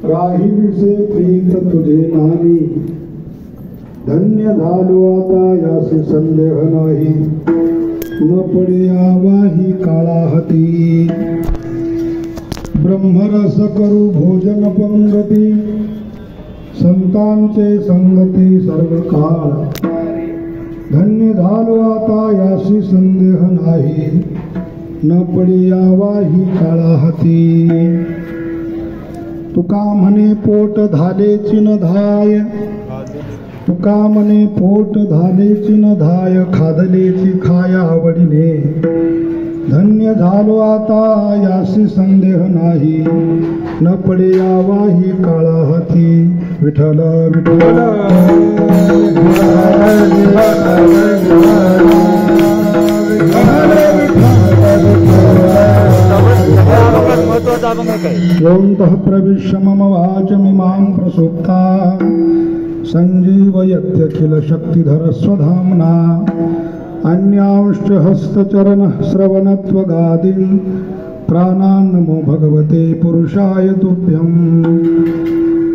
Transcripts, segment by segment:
राहील से प्रीत तुझे नामी, धन्य झालो आता यासी संदेह नाही, न पडे आवाही काळा हाती, ब्रह्मरस करू भोजन पंगती, संतांचे संगती सर्व काळ, धन्य झालो आता यासी संदेह नाही, न पडे आवाही काळा हाती. तुका म्हणे पोट झाले चिन्हधाय, तुका म्हणे पोट झाले चिन्हधाय, खादलेची खाया आवडीने, धन्य झालो आता यासी संदेह नाही, न पडे यावाही काळा हाती. विठ्ठल विठ्ठल योऽन्तः प्रविश्य मम वाचमिमां प्रसुप्ता, सञ्जीवयत्यखिल शक्तिधर स्वधाम्ना. अन्यांश्च हस्तचरण श्रवणत्वगादीन् प्राणान् नमो भगवते पुरुषाय तुभ्यं.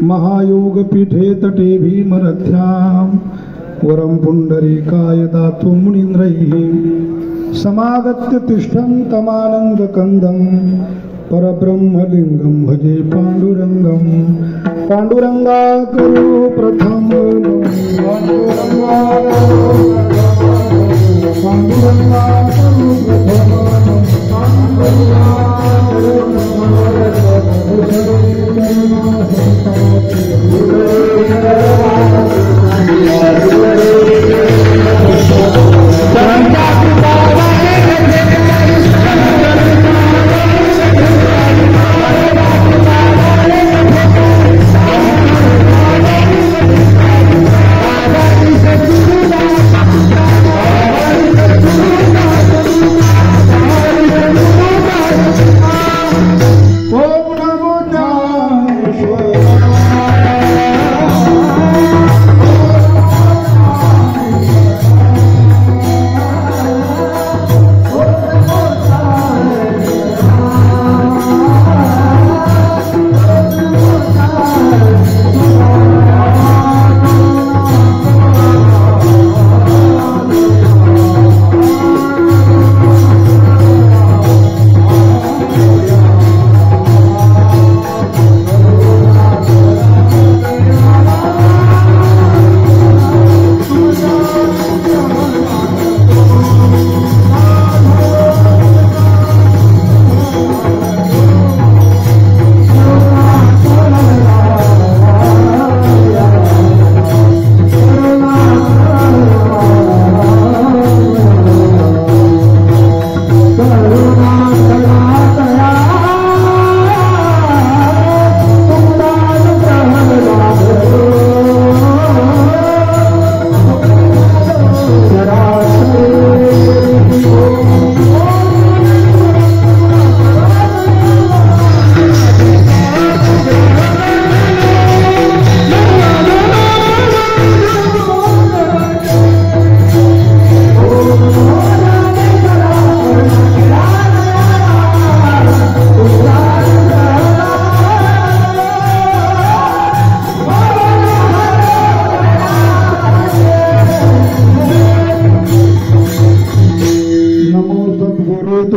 महायोगपीठे तटे भीमरथ्यां वरं पुण्डरीकाय दातुं मुनीन्द्रैः. समागत्य तिष्ठन्तमानन्दकन्दं परब्रह्मलिङ्गं भजे पाण्डुरङ्गं. पाण्डुरङ्गा करो प्रथम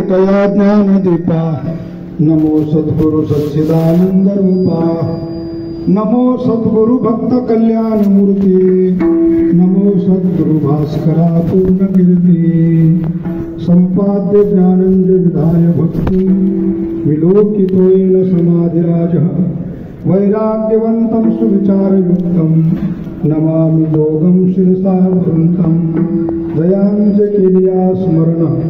तया ज्ञानदीपा. नमो सद्गुरु सच्चिदानंद रूपा. नमो सद्गुरु भक्त कल्याण मूर्ती. नमो सद्गुरु भास्करा पूर्ण कीर्ती. संपाद्य ज्ञानंद विधाय भक्ति विलोकितोयेन समाधिराज. वैराग्यवंतं सुविचारयुक्तं नमामि योगं शिरसा वृन्तं. दयांचे केलिया स्मरण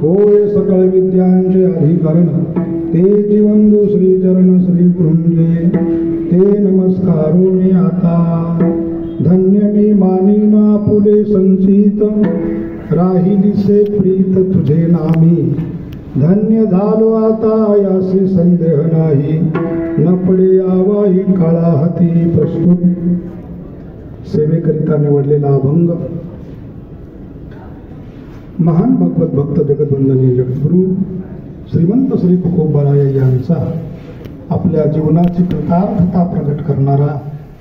होय सकळ विद्यांचे अधिकरण. ते जीवंदु श्रीचरण श्री गुरुंजे ते नमस्कारो मी आता. धन्य मी मानिना पुले संचित राहिलीसे प्रीत तुझे नामी. धन्य झालो आता यासी संदेह नाही, न पडे यावाही काळा हाती. प्रस्तुत सेवेकरिता निवडलेला अभंग महान भगवत भक्त जगद्वंदनीय जगद्गुरु श्रीमंत श्री तुकोबाराय यांचा आपल्या जीवनाची कृतार्थता प्रकट करणारा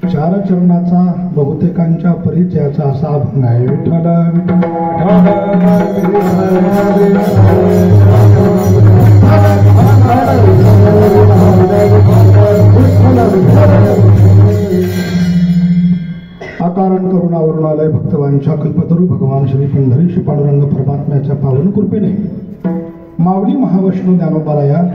चार चरणाचा बहुतेकांच्या परिचयाचा असा अभंग आहे. विठ्ठल अकारण करुणावरुणालय भक्तवांच्या कल्पतरू भगवान श्री पंढरी श्री पांडुरंग परमात्म्याच्या पावन कृपेने माऊली महावैष्णव ज्ञानोबाराया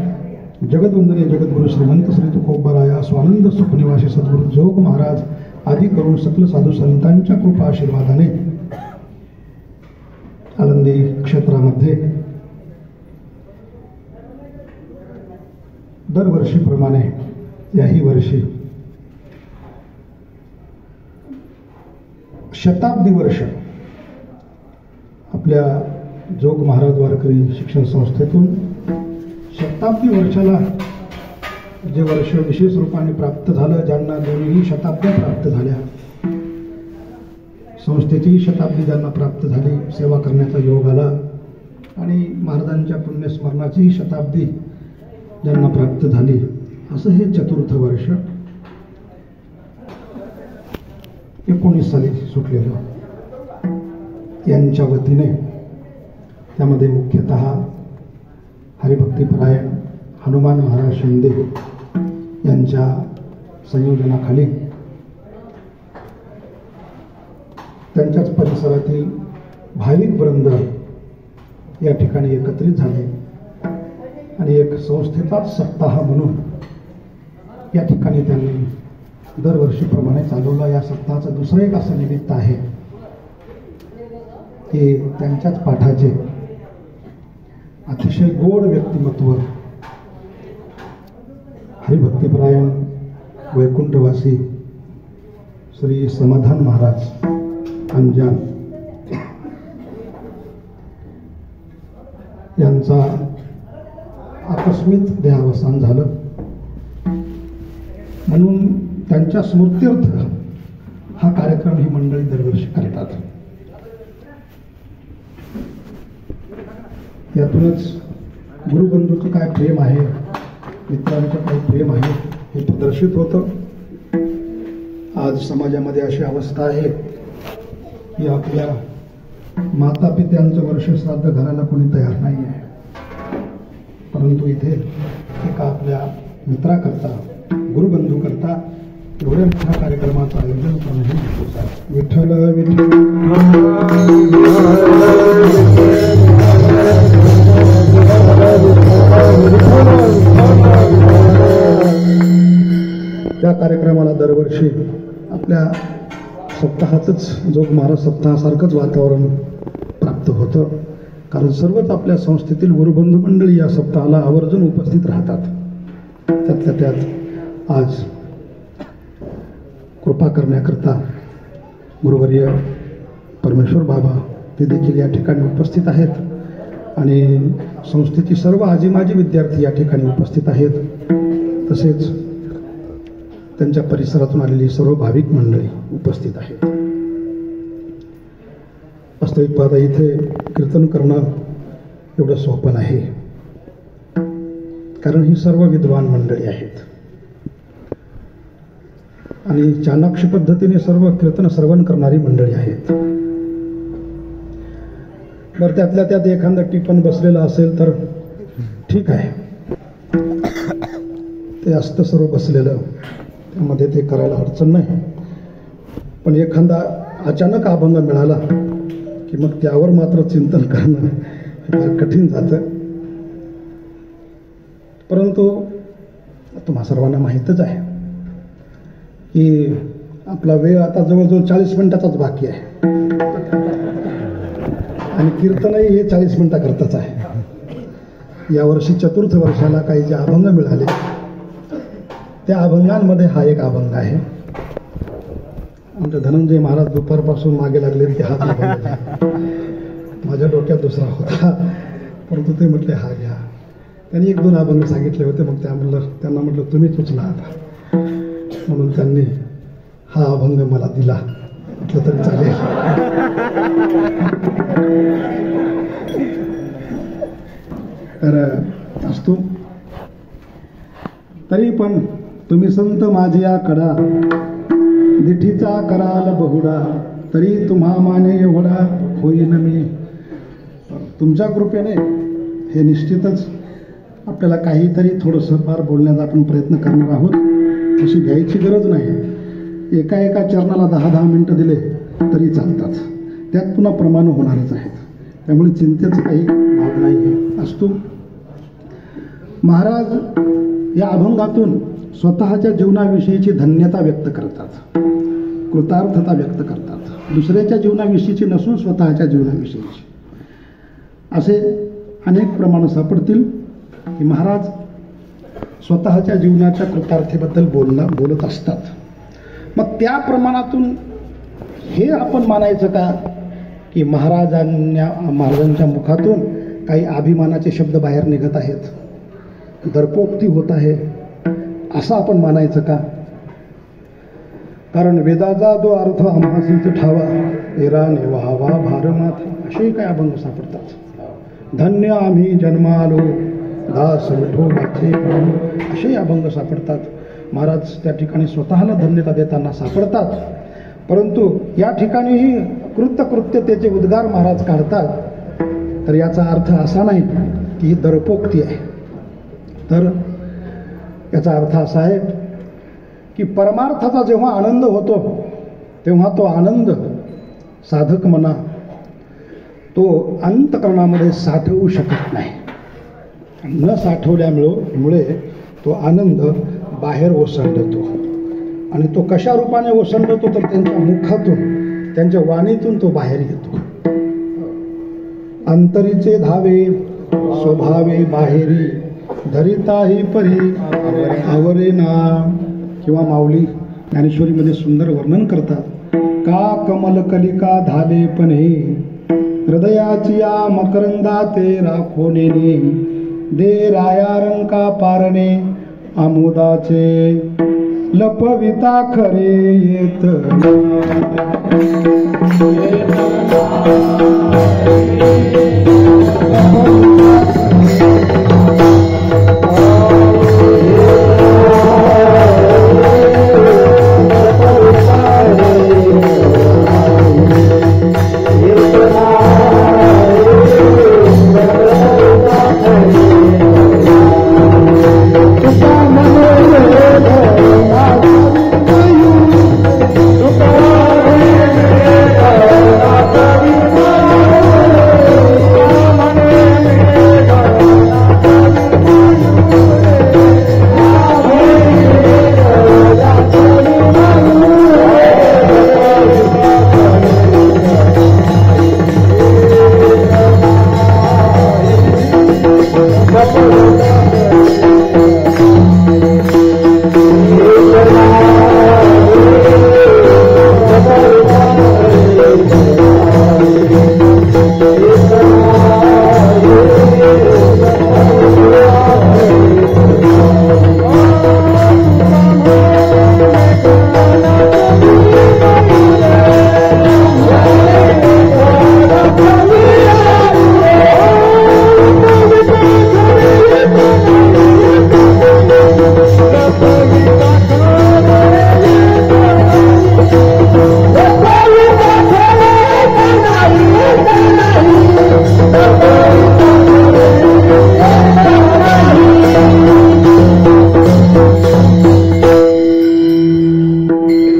जगद्वंदनीय जगद्गुरु श्रीमंत श्री तुकोबाराया स्वानंद सुखनिवासी सद्गुरु जोग महाराज आदी करून सकल साधू संतांच्या कृपा आशीर्वादाने आळंदी क्षेत्रामध्ये दरवर्षीप्रमाणे याही वर्षी शताब्दी वर्ष आपल्या जोग महाराज वारकरी शिक्षण संस्थेतून शताब्दी वर्षाला जे वर्ष विशेष रूपाने प्राप्त झालं, ज्यांना दोन्ही शताब्द्या प्राप्त झाल्या, संस्थेचीही शताब्दी ज्यांना प्राप्त झाली, सेवा करण्याचा योग आला, आणि महाराजांच्या पुण्यस्मरणाचीही शताब्दी ज्यांना प्राप्त झाली, असं हे चतुर्थ वर्ष 19 साली सुटलेलं. यांच्या वतीने त्यामध्ये मुख्यतः हरिभक्तीपरायण हनुमान महाराज शिंदे यांच्या संयोजनाखाली त्यांच्याच परिसरातील भाविक वृंद या ठिकाणी एकत्रित झाले आणि एक संस्थेचाच सप्ताह म्हणून या ठिकाणी त्यांनी दरवर्षीप्रमाणे चालवला. या सप्ताहाचं दुसरं एक असं निमित्त आहे की त्यांच्याच पाठाचे अतिशय गोड व्यक्तिमत्व हरिभक्तीपरायण वैकुंठवासी श्री समाधान महाराज अंजान यांचा आकस्मिक देहावसान झालं, म्हणून त्यांच्या स्मृत्यर्थ हा कार्यक्रम ही मंडळी दरवर्षी करतात. यातूनच गुरुबंधूचं काय प्रेम आहे, मित्रांचं काय प्रेम आहे हे प्रदर्शित होतं. आज समाजामध्ये अशी अवस्था आहे की आपल्या माता पित्यांचं वर्ष श्राद्ध घराला कोणी तयार नाही आहे, परंतु इथे एका आपल्या मित्राकरता, गुरुबंधू करता एवढ्या मोठ्या कार्यक्रमाचं आयोजन करणं हे विठ्ठल त्या कार्यक्रमाला दरवर्षी आपल्या सप्ताहातच जोग महाराज सप्ताहासारखंच वातावरण प्राप्त होतं, कारण सर्वच आपल्या संस्थेतील गुरुबंधू मंडळी या सप्ताहाला आवर्जून उपस्थित राहतात. त्यातल्या त्यात आज कृपा करण्याकरता गुरुवर्य परमेश्वर बाबा ते देखील या ठिकाणी उपस्थित आहेत आणि संस्थेची सर्व आजीमाजी विद्यार्थी या ठिकाणी उपस्थित आहेत. तसेच त्यांच्या परिसरातून आलेली सर्व भाविक मंडळी उपस्थित आहेत. वास्तविक पाहता इथे कीर्तन करणं एवढं सोपं आहे, कारण ही सर्व विद्वान मंडळी आहेत आणि चाणाक्ष पद्धतीने सर्व कीर्तन श्रवण करणारी मंडळी आहेत. बरं, त्यातल्या त्यात एखादं टिपण बसलेलं असेल तर ठीक आहे, ते असतं सर्व बसलेलं, त्यामध्ये ते करायला अडचण नाही. पण एखादा अचानक अभंग मिळाला की मग त्यावर मात्र चिंतन करणं फार कठीण जातं. परंतु तुम्हा सर्वांना माहीतच आहे की आपला वेळ आता जवळजवळ 40 मिनिटाचाच बाकी आहे आणि कीर्तनही हे 40 मिनिटाकरताच आहे. यावर्षी चतुर्थ वर्षाला काही जे अभंग मिळाले त्या अभंगांमध्ये हा एक अभंग आहे. आमचे धनंजय महाराज दुपारपासून मागे लागले की हाच अभंग आहे. माझ्या डोक्यात दुसरा होता, परंतु ते म्हटले हा घ्या. त्यांनी 1-2 अभंग सांगितले होते, मग त्यांना म्हटलं तुम्हीच उचला आता, म्हणून त्यांनी हा अभंग मला दिला. म्हटलं तरी चालेल. तर असतो तरी पण तुम्ही संत माझ्या कडा दिठीचा कराल बहुडा, तरी तुम्हा माने एवढा होईन मी. तुमच्या कृपेने हे निश्चितच आपल्याला काहीतरी थोडंसं फार बोलण्याचा आपण प्रयत्न करणार आहोत. अशी घ्यायची गरज नाही. एका चरणाला 10-10 मिनिटं दिले तरी चालतात, त्यात पुन्हा प्रमाण होणारच आहेत, त्यामुळे चिंतेचं काही भाग नाही आहे. असतो महाराज या अभंगातून स्वतःच्या जीवनाविषयीची धन्यता व्यक्त करतात, कृतार्थता व्यक्त करतात. दुसऱ्याच्या जीवनाविषयीची नसून स्वतःच्या जीवनाविषयीची. असे अनेक प्रमाण सापडतील की महाराज स्वतःच्या जीवनाच्या कृतार्थतेबद्दल बोलत असतात. मग त्या प्रमाणातून हे आपण मानायचं का की महाराजांच्या मुखातून काही अभिमानाचे शब्द बाहेर निघत आहेत, दर्पोक्ती होत आहे, असं आपण मानायचं का? कारण वेदाचा जो अर्थ आम्हासीच ठावा एराने व्हावा भारमात असेही काय अभंग सापडतात. धन्य आम्ही जन्मालो दास विठो वाचे असेही अभंग सापडतात. महाराज त्या ठिकाणी स्वतःला धन्यता देताना सापडतात. परंतु या ठिकाणीही कृत्यकृत्यतेचे उद्गार महाराज काढतात. तर याचा अर्थ असा नाही की ही दर्पोक्ती आहे, तर याचा अर्थ असा आहे की परमार्थाचा जेव्हा आनंद होतो तेव्हा तो आनंद साधक म्हणा तो अंतःकरणामध्ये साठवू शकत नाही. न साठवल्यामुळे तो आनंद बाहेर ओसंडतो. आणि तो कशा रूपाने ओसंडतो तर त्यांच्या मुखातून, त्यांच्या वाणीतून तो बाहेर येतो. अंतरीचे धावे स्वभावे बाहेरी धरिताही परी आवरेना. किंवा माऊली ज्ञानेश्वरीमध्ये सुंदर वर्णन करतात. का कमल कलिका धाले पण हे हृदयाची या मकरंदा ते राखोनेने दे राया रंका पारणे आमोदाचे लपविता खरे येत.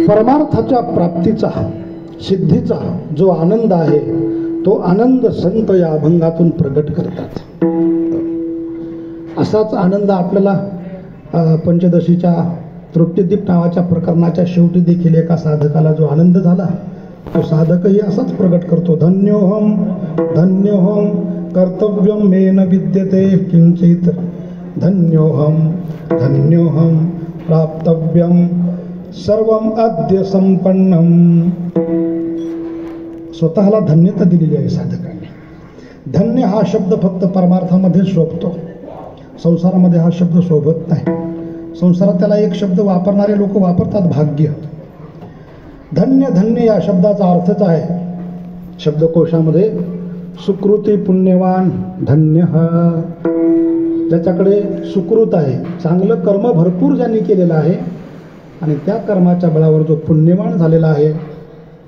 परमार्थाच्या प्राप्तीचा सिद्धीचा जो आनंद आहे तो आनंद संत या अभंगातून प्रगट करतात. असाच आनंद आपल्याला पंचदशीच्या तृप्तिदीप नावाच्या प्रकरणाच्या शेवटी देखील एका साधकाला जो आनंद झाला तो साधकही असाच प्रगट करतो. धन्योहम धन्योहम कर्तव्यम मे न विद्यते किंचित धन्योहम धन्योहम प्राप्तव्यम सर्वम अद्य संपन्नम. स्वतःला धन्यता दिलेली आहे साधकांनी. धन्य हा शब्द फक्त परमार्थामध्ये शोभतो, संसारामध्ये हा शब्द शोभत नाही. संसारात त्याला एक शब्द वापरणारे लोक वापरतात भाग्य. धन्य धन्य या शब्दाचा अर्थच आहे शब्दकोशामध्ये सुकृती पुण्यवान धन्य. ज्याच्याकडे सुकृत आहे, चांगलं कर्म भरपूर ज्यांनी केलेलं आहे आणि त्या कर्माच्या बळावर जो पुण्यवान झालेला आहे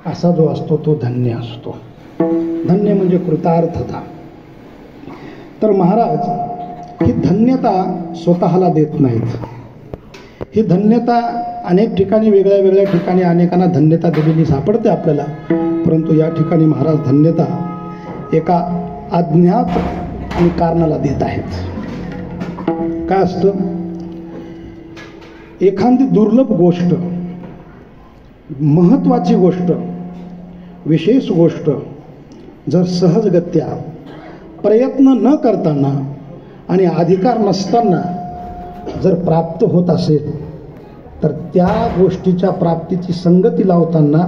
असा जो असतो तो धन्य असतो. धन्य म्हणजे कृतार्थता. तर महाराज ही धन्यता स्वतःला देत नाहीत. ही धन्यता अनेक ठिकाणी वेगळ्या वेगळ्या ठिकाणी अनेकांना धन्यता दिलेली सापडते आपल्याला. परंतु या ठिकाणी महाराज धन्यता एका अज्ञात आणि कारणाला देत आहेत. काय असतं, एखादी दुर्लभ गोष्ट, महत्त्वाची गोष्ट, विशेष गोष्ट जर सहजगत्या प्रयत्न न करताना आणि अधिकार नसताना जर प्राप्त होत असेल तर त्या गोष्टीच्या प्राप्तीची संगती लावताना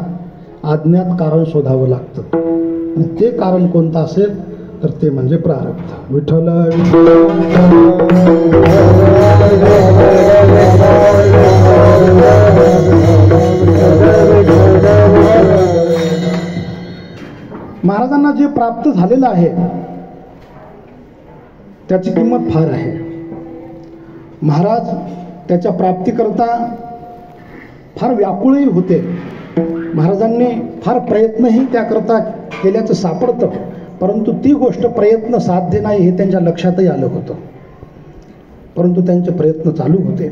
अज्ञात कारण शोधावं लागतं आणि ते कारण कोणतं असेल तर ते म्हणजे प्रारब्ध. विठ्ठल महाराजांना जे प्राप्त झालेलं आहे त्याची किंमत फार आहे. महाराज त्याच्या प्राप्तीकरता फार व्याकुळही होते. महाराजांनी फार प्रयत्नही त्याकरता केल्याचं सापडतं, परंतु ती गोष्ट प्रयत्न साध्य नाही हे त्यांच्या लक्षातही आलं होतं. परंतु त्यांचे प्रयत्न चालू होते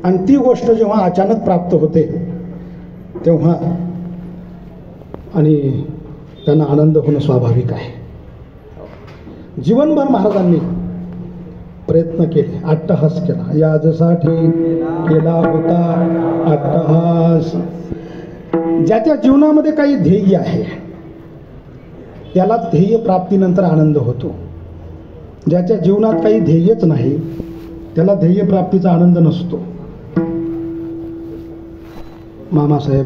आणि ती गोष्ट जेव्हा अचानक प्राप्त होते तेव्हा आणि त्यांना आनंद होणं स्वाभाविक आहे. जीवनभर महाराजांनी प्रयत्न केले, अट्टहास केला. याजसाठी केला होता अट्टहास. ज्याच्या जीवनामध्ये काही ध्येय आहे त्याला ध्येय प्राप्तीनंतर आनंद होतो. ज्याच्या जीवनात काही ध्येयच नाही त्याला ध्येय प्राप्तीचा आनंद नसतो. मामासाहेब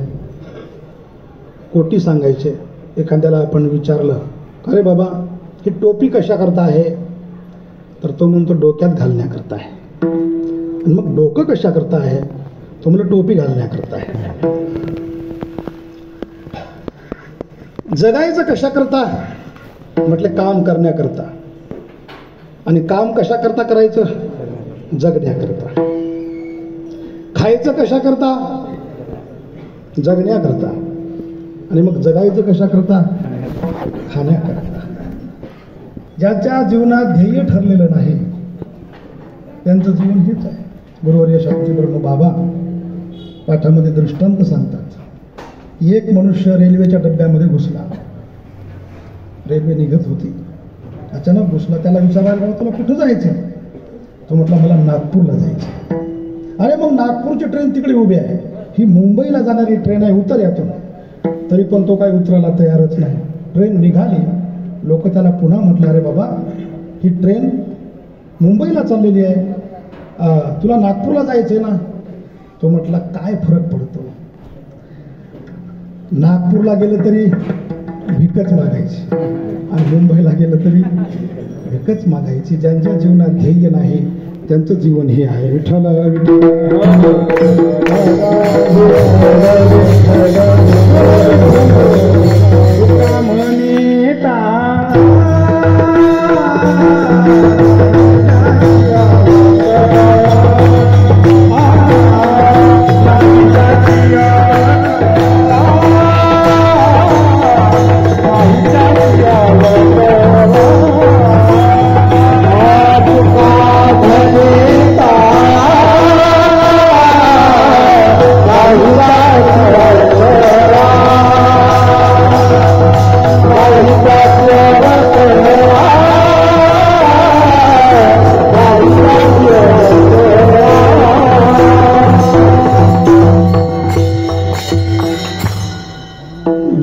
कोटी सांगायचे. एखाद्याला आपण विचारलं, अरे बाबा ही टोपी कशा करता आहे, तर तो म्हणतो डोक्यात घालण्याकरता आहे. आणि मग डोकं कशा करता आहे, तो म्हणतो टोपी घालण्याकरता आहे. जगायचं कशा करता, म्हटले काम करण्याकरता. आणि काम कशा करता करायचं, जगण्याकरता. खायचं कशा करता, जगण्याकरता. आणि मग जगायचं कशा करता, खाण्याकरता. ज्याच्या जीवनात ध्येय ठरलेलं नाही त्यांचं जीवन हेच आहे. गुरुवर्य शांती ब्रह्म बाबा पाठामध्ये दृष्टांत सांगतात. एक मनुष्य रेल्वेच्या डब्यामध्ये घुसला. रेल्वे निघत होती, अचानक घुसला. त्याला विचारायला, तुला कुठं जायचं? तो म्हटला, मला नागपूरला जायचं. अरे मग नागपूरची ट्रेन तिकडे उभी आहे, ही मुंबईला जाणारी ट्रेन आहे, उतर यातून. तरी पण तो काही उतरायला तयारच नाही. ट्रेन निघाली. लोक त्याला पुन्हा म्हटलं, अरे बाबा ही ट्रेन मुंबईला चाललेली आहे, तुला नागपूरला जायचंय ना? तो म्हटला, काय फरक पडतो, नागपूरला गेलं तरी भिकच मागायची आणि मुंबईला गेलं तरी भिकच मागायची. ज्यांच्या जीवनात ध्येय नाही त्यांचं जीवन हे आहे. विठ्ठल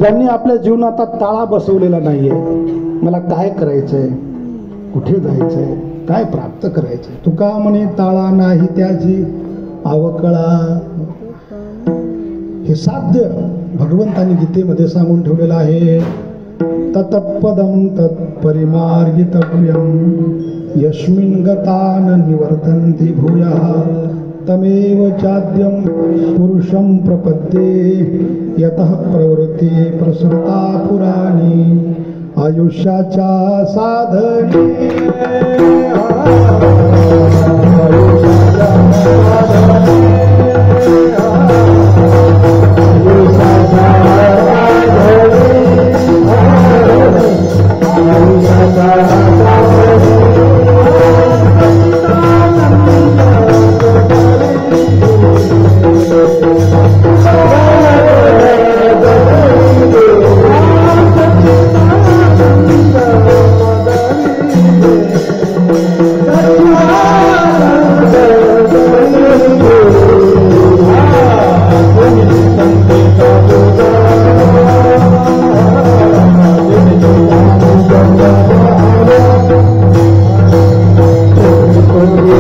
ज्यांनी आपल्या जीवनात ताळा बसवलेला नाहीये, मला काय करायचंय, कुठे जायचंय, काय प्राप्त करायचंय. तुका म्हणे ताळा नाही त्याची अवकळा. हे साध्य भगवंतांनी गीतेमध्ये सांगून ठेवलेलं आहे. तत्पदम तत्परिमार्गितव्यम यस्मिन् गता न निवर्तन्ति भूयः तमेव चाद्यं पुरुषं प्रपद्ये यतः प्रवृत्ती प्रसृता पुराणी आयुष्याच्या साधने.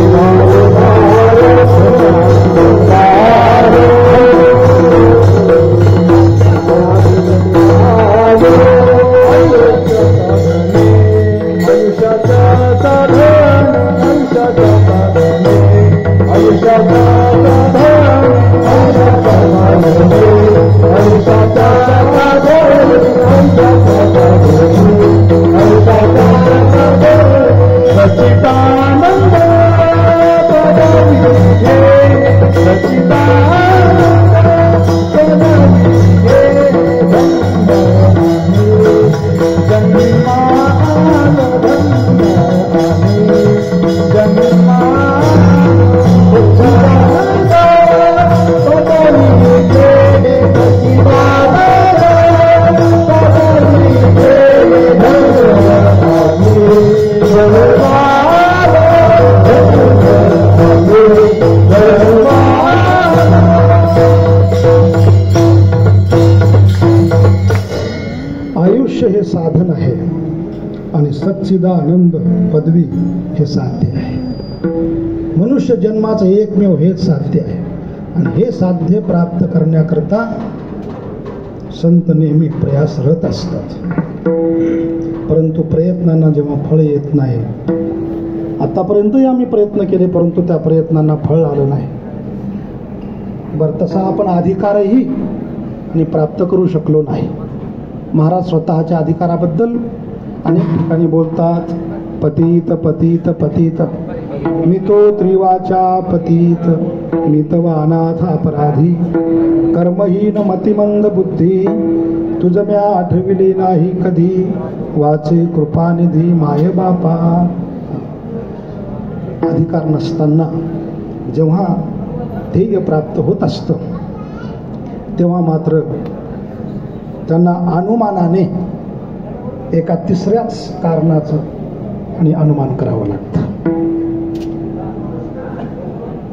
Oh मोक्ष हे साधन आहे आणि सच्चिदानंद पदवी हे साध्य आहे. मनुष्य जन्माचं एकमेव हेच साध्य आहे आणि हे साध्य प्राप्त करण्याकरता संत नेहमी प्रयासरत असतात. परंतु प्रयत्नांना जेव्हा फळ येत नाही, आतापर्यंतही आम्ही प्रयत्न केले परंतु त्या प्रयत्नांना फळ आलं नाही. बरं, तसा आपण अधिकारही प्राप्त करू शकलो नाही. महाराज स्वतःच्या अधिकाराबद्दल अनेक ठिकाणी बोलतात. पतित पतित पतित मी तो त्रिवाचा पतित, मी तव अनाथ अपराधी, कर्महीन मतिमंद बुद्धी, तुझ म्या आठविले नाही कधी, वाचे कृपानिधी माय बापा. अधिकार नसताना जेव्हा ध्येय प्राप्त होत असतं तेव्हा मात्र त्यांना अनुमानाने एका तिसऱ्याच कारणाचं आणि अनुमान करावं लागतं.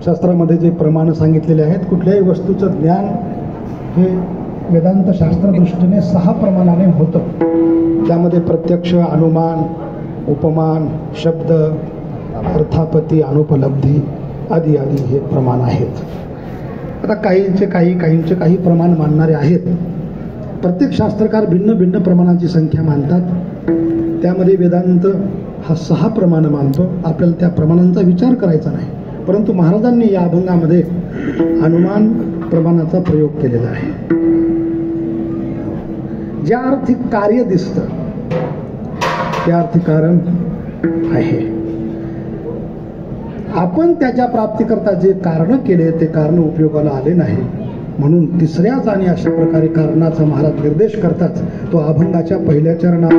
शास्त्रामध्ये जे प्रमाण सांगितलेले आहेत, कुठल्याही वस्तूचं ज्ञान हे वेदांत शास्त्रदृष्टीने 6 प्रमाणाने होतं. त्यामध्ये प्रत्यक्ष, अनुमान, उपमान, शब्द, अर्थापत्ती, अनुपलब्धी आदी आदी हे प्रमाण आहेत. आता काहींचे काही प्रमाण मानणारे आहेत. प्रत्येक शास्त्रकार भिन्न भिन्न प्रमाणांची संख्या मानतात. त्यामध्ये वेदांत हा 6 प्रमाण मानतो. आपल्याला त्या प्रमाणांचा विचार करायचा नाही, परंतु महाराजांनी या अभंगामध्ये अनुमान प्रमाणाचा प्रयोग केलेला आहे. ज्या अर्थी कार्य दिसतं त्या अर्थी कारण आहे. आपण त्याच्या प्राप्तीकरता जे कारण केले ते कारण उपयोगाला आले नाही, म्हणून तिसऱ्याच आणि अशा प्रकारे कारणाचा महाराज निर्देश करतात. तो अभंगाच्या पहिल्या चरणात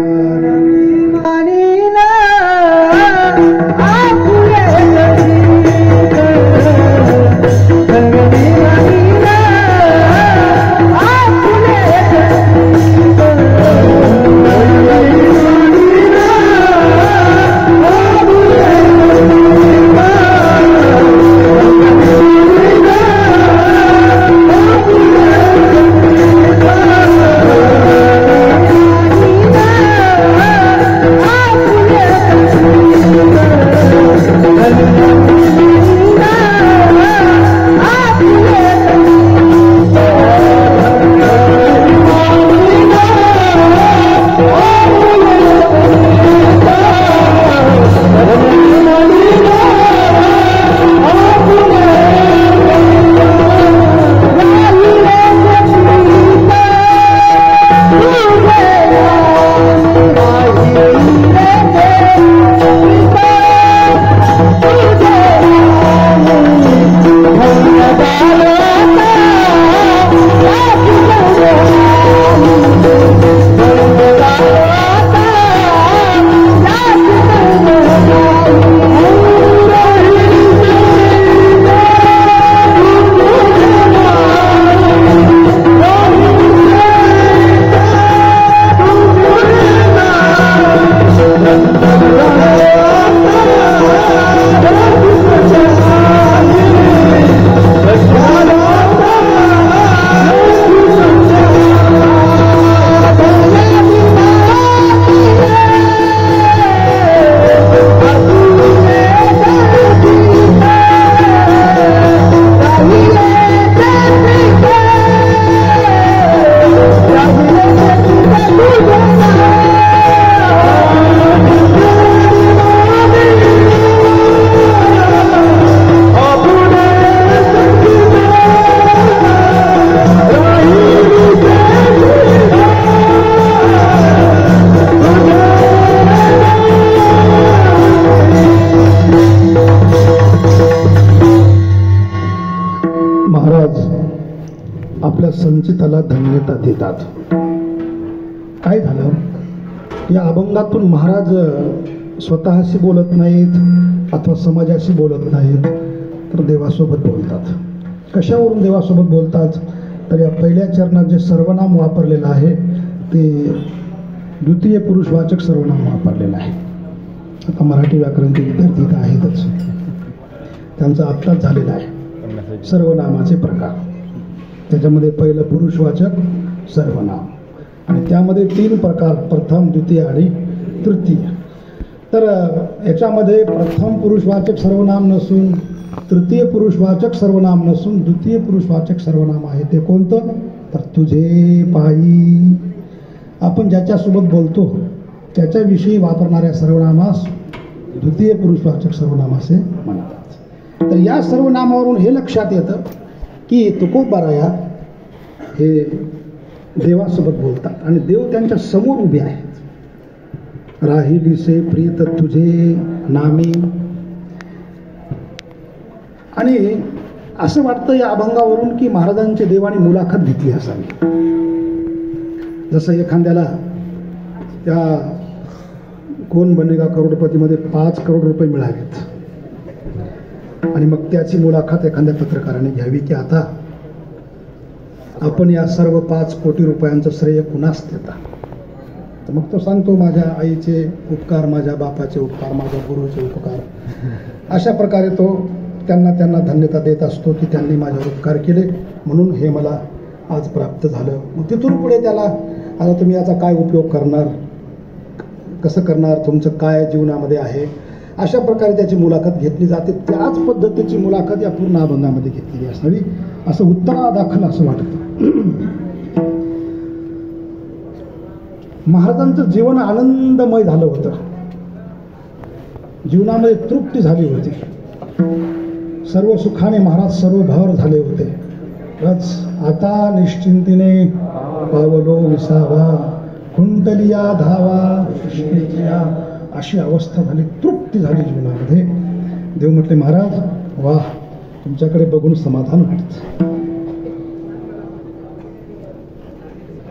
संचिताला धन्यता देतात. काय झालं, या अभंगातून महाराज स्वतःशी बोलत नाहीत अथवा समाजाशी बोलत नाहीत, तर देवासोबत बोलतात. कशावरून देवासोबत बोलतात, तर या पहिल्या चरणात जे सर्वनाम वापरलेलं आहे ते द्वितीय पुरुषवाचक सर्वनाम वापरलेलं आहे. आता मराठी व्याकरणचे विद्यार्थी तर आहेतच, त्यांचा आत्ताच झालेला आहे सर्वनामाचे प्रकार. त्याच्यामध्ये पहिलं पुरुषवाचक सर्वनाम, आणि त्यामध्ये 3 प्रकार, प्रथम, द्वितीय आणि तृतीय. तर याच्यामध्ये प्रथम पुरुषवाचक सर्वनाम नसून, तृतीय पुरुषवाचक सर्वनाम नसून, द्वितीय पुरुषवाचक सर्वनाम आहे. ते कोणतं? तर तुझे पायी. आपण ज्याच्यासोबत बोलतो त्याच्याविषयी वापरणाऱ्या सर्वनामास द्वितीय पुरुषवाचक सर्वनाम असे म्हणतात. तर या सर्वनामावरून हे लक्षात येतं की तुकोबाराया हे देवासोबत बोलतात आणि देव त्यांच्या समोर उभे आहेत. राहिलीसे प्रीत तुझे नामे. आणि असं वाटतं या अभंगावरून की महाराजांच्या देवाने मुलाखत घेतली असावी. जसं एखाद्याला त्या कोण बनेगा करोडपतीमध्ये 5 करोड रुपये मिळालेत आणि मग त्याची मुलाखत एखाद्या पत्रकाराने घ्यावी की आता आपण या सर्व 5 कोटी रुपयांचं श्रेय कुणास देता. तर मग तो सांगतो माझ्या आईचे उपकार, माझ्या बापाचे उपकार, माझ्या गुरुचे उपकार. अशा प्रकारे तो त्यांना धन्यता देत असतो की त्यांनी माझ्यावर उपकार केले म्हणून हे मला आज प्राप्त झालं. मग तिथून पुढे त्याला आता तुम्ही याचा काय उपयोग करणार, कसं करणार, तुमचं काय जीवनामध्ये आहे, अशा प्रकारे त्याची मुलाखत घेतली जाते. त्याच पद्धतीची मुलाखत या पूर्ण अभंगामध्ये घेतलेली असावी असं उत्तरादाखल असं वाटतं. महाराजांचं जीवन आनंदमय झालं होतं. जीवनामध्ये तृप्ती झाली होती. सर्व सुखाने महाराज सर्व भावर झाले होते. बस आता निश्चिंतीने पावलो विसावा, कुंडलिया धावा कृष्णेच्या, अशी अवस्था झाली, तृप्ती झाली जीवनामध्ये. देव म्हटले महाराज वाह, तुमच्याकडे बघून समाधान वाटतं.